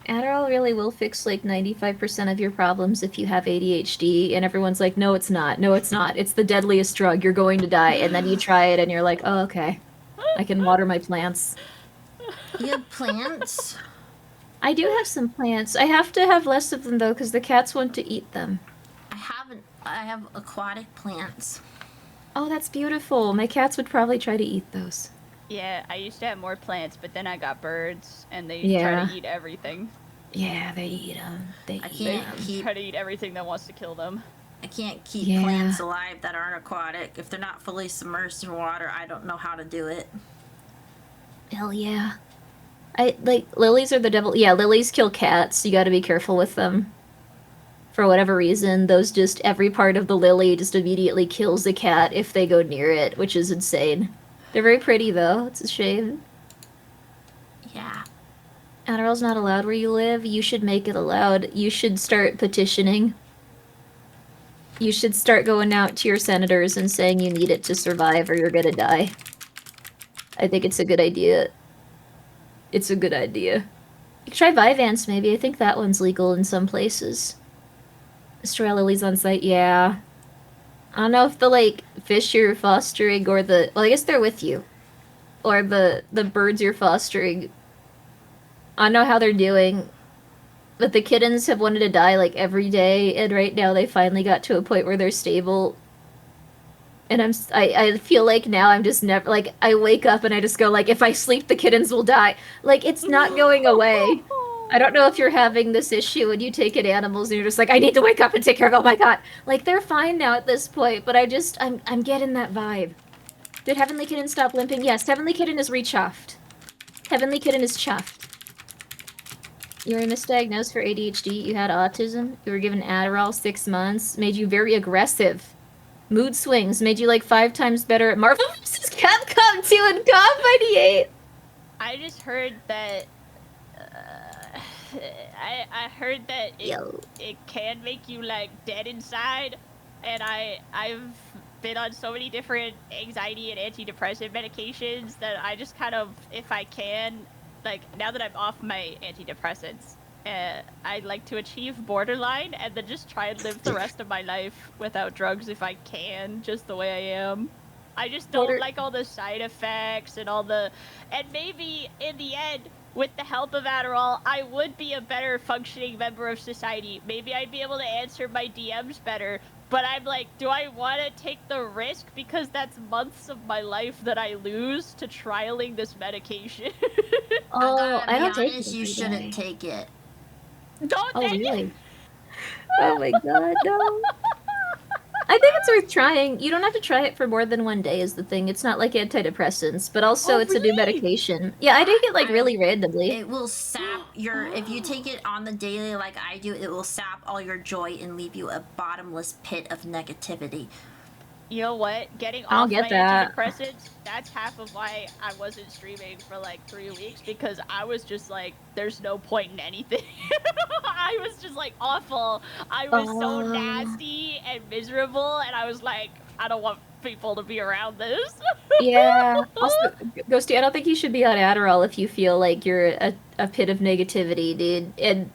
Adderall really will fix like 95% of your problems if you have ADHD, and everyone's like, no, it's not. No, it's not. It's the deadliest drug. You're going to die. And then you try it, and you're like, oh, okay. I can water my plants. You have plants? I do have some plants. I have to have less of them, though, because the cats want to eat them. I have aquatic plants. Oh, that's beautiful. My cats would probably try to eat those. Yeah, I used to have more plants, but then I got birds, and they Yeah. try to eat everything. Yeah, they eat them. They Try to eat everything that wants to kill them. I can't keep Yeah. plants alive that aren't aquatic. If they're not fully submerged in water, I don't know how to do it. Hell yeah. Lilies are the devil. Yeah, lilies kill cats. You gotta be careful with them. For whatever reason, every part of the lily just immediately kills the cat if they go near it, which is insane. They're very pretty, though. It's a shame. Yeah. Adderall's not allowed where you live. You should make it allowed. You should start petitioning. You should start going out to your senators and saying you need it to survive or you're gonna die. I think it's a good idea. It's a good idea. You could try Vyvanse, maybe. I think that one's legal in some places. Destroy lilies on site, yeah. I don't know if the, like, fish you're fostering or the... Well, I guess they're with you. Or the birds you're fostering. I don't know how they're doing. But the kittens have wanted to die, like, every day. And right now they finally got to a point where they're stable. And I feel like now I'm just never... Like, I wake up and I just go, like, if I sleep, the kittens will die. Like, it's not going away. I don't know if you're having this issue and you take in animals and you're just like, I need to wake up and take care of, oh my god. Like, they're fine now at this point, but I'm getting that vibe. Did Heavenly Kitten stop limping? Yes, Heavenly Kitten is re-chuffed. Heavenly Kitten is chuffed. You were misdiagnosed for ADHD, you had autism, you were given Adderall 6 months, made you very aggressive. Mood swings, made you like 5 times better at Marvel vs. Capcom 2 and Comedy 8. I just heard that I heard that it can make you like dead inside, and I've been on so many different anxiety and antidepressant medications that I just kind of, if I can, like now that I'm off my antidepressants, I'd like to achieve borderline and then just try and live the rest of my life without drugs if I can, just the way I am. I just don't like all the side effects and all the, and maybe in the end, with the help of Adderall, I would be a better functioning member of society. Maybe I'd be able to answer my DMs better, but I'm like, do I want to take the risk? Because that's months of my life that I lose to trialing this medication. Oh, I don't take it. You shouldn't take it. Don't take really? it! Oh my god, no. I think it's worth trying. You don't have to try it for more than 1 day is the thing. It's not like antidepressants, but also it's a new medication. Yeah, I take it like really randomly. It will sap your, if you take it on the daily like I do, it will sap all your joy and leave you a bottomless pit of negativity. You know what? Getting I'll off get my that. antidepressants, that's half of why I wasn't streaming for like 3 weeks, because I was just like, there's no point in anything. I was just like awful. I was so nasty and miserable, and I was like, I don't want people to be around this. Yeah. Also, Ghosty, I don't think you should be on Adderall if you feel like you're a pit of negativity, dude. And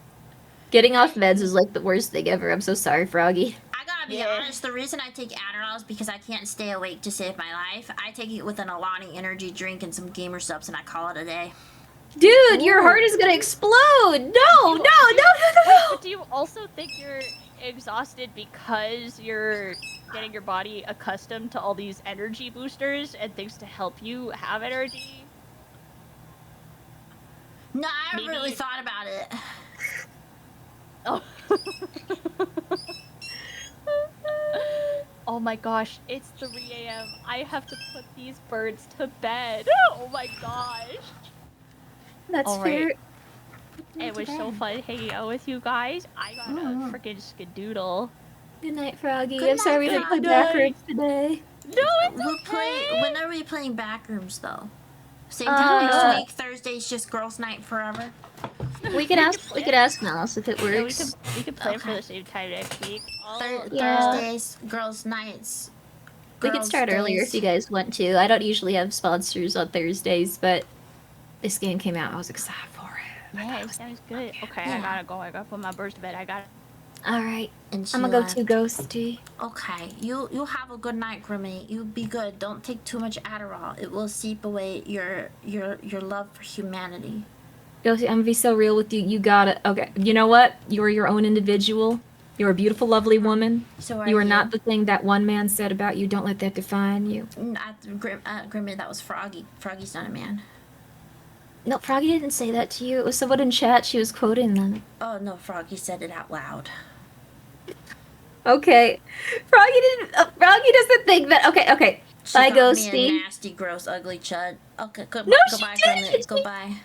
getting off meds is like the worst thing ever. I'm so sorry, Froggy. I gotta be honest, the reason I take Adderall is because I can't stay awake to save my life. I take it with an Alani energy drink and some gamer subs and I call it a day. Dude, your heart is gonna explode! No! But do you also think you're exhausted because you're getting your body accustomed to all these energy boosters and things to help you have energy? No, I haven't really thought about it. Oh. Oh my gosh, it's 3 a.m. I have to put these birds to bed. Oh my gosh. That's fair. It was so fun hanging out with you guys. I got a freaking skadoodle. Good night, Froggy. Good I'm sorry we didn't play Backrooms today. No, it's okay. When are we playing Backrooms though? Same time next week. Thursday's just girls' night forever. We could ask Mouse if it works. Yeah, we could play for the same time next week. Thursdays, girls' nights. We could start earlier if you guys want to. I don't usually have sponsors on Thursdays, but this game came out. I was excited for it. Yeah, it sounds good. Okay, I gotta go. I gotta put my birds to bed. I gotta. Alright. I'm gonna go to Ghosty. Okay, you have a good night, Grimmi. You be good. Don't take too much Adderall. It will seep away your love for humanity. Ghosty, I'm gonna be so real with you. You gotta. Okay, you know what? You're your own individual. You're a beautiful, lovely woman. So you are not the thing that one man said about you. Don't let that define you. Grimmi, that was Froggy. Froggy's not a man. No, Froggy didn't say that to you. It was someone in chat. She was quoting them. Oh no, Froggy said it out loud. Okay, Froggy didn't. Froggy doesn't think that. Okay. She Bye, called me Ghosty. a nasty, gross, ugly chud. Okay, goodbye, No, goodbye, she didn't. Grimmi. Goodbye.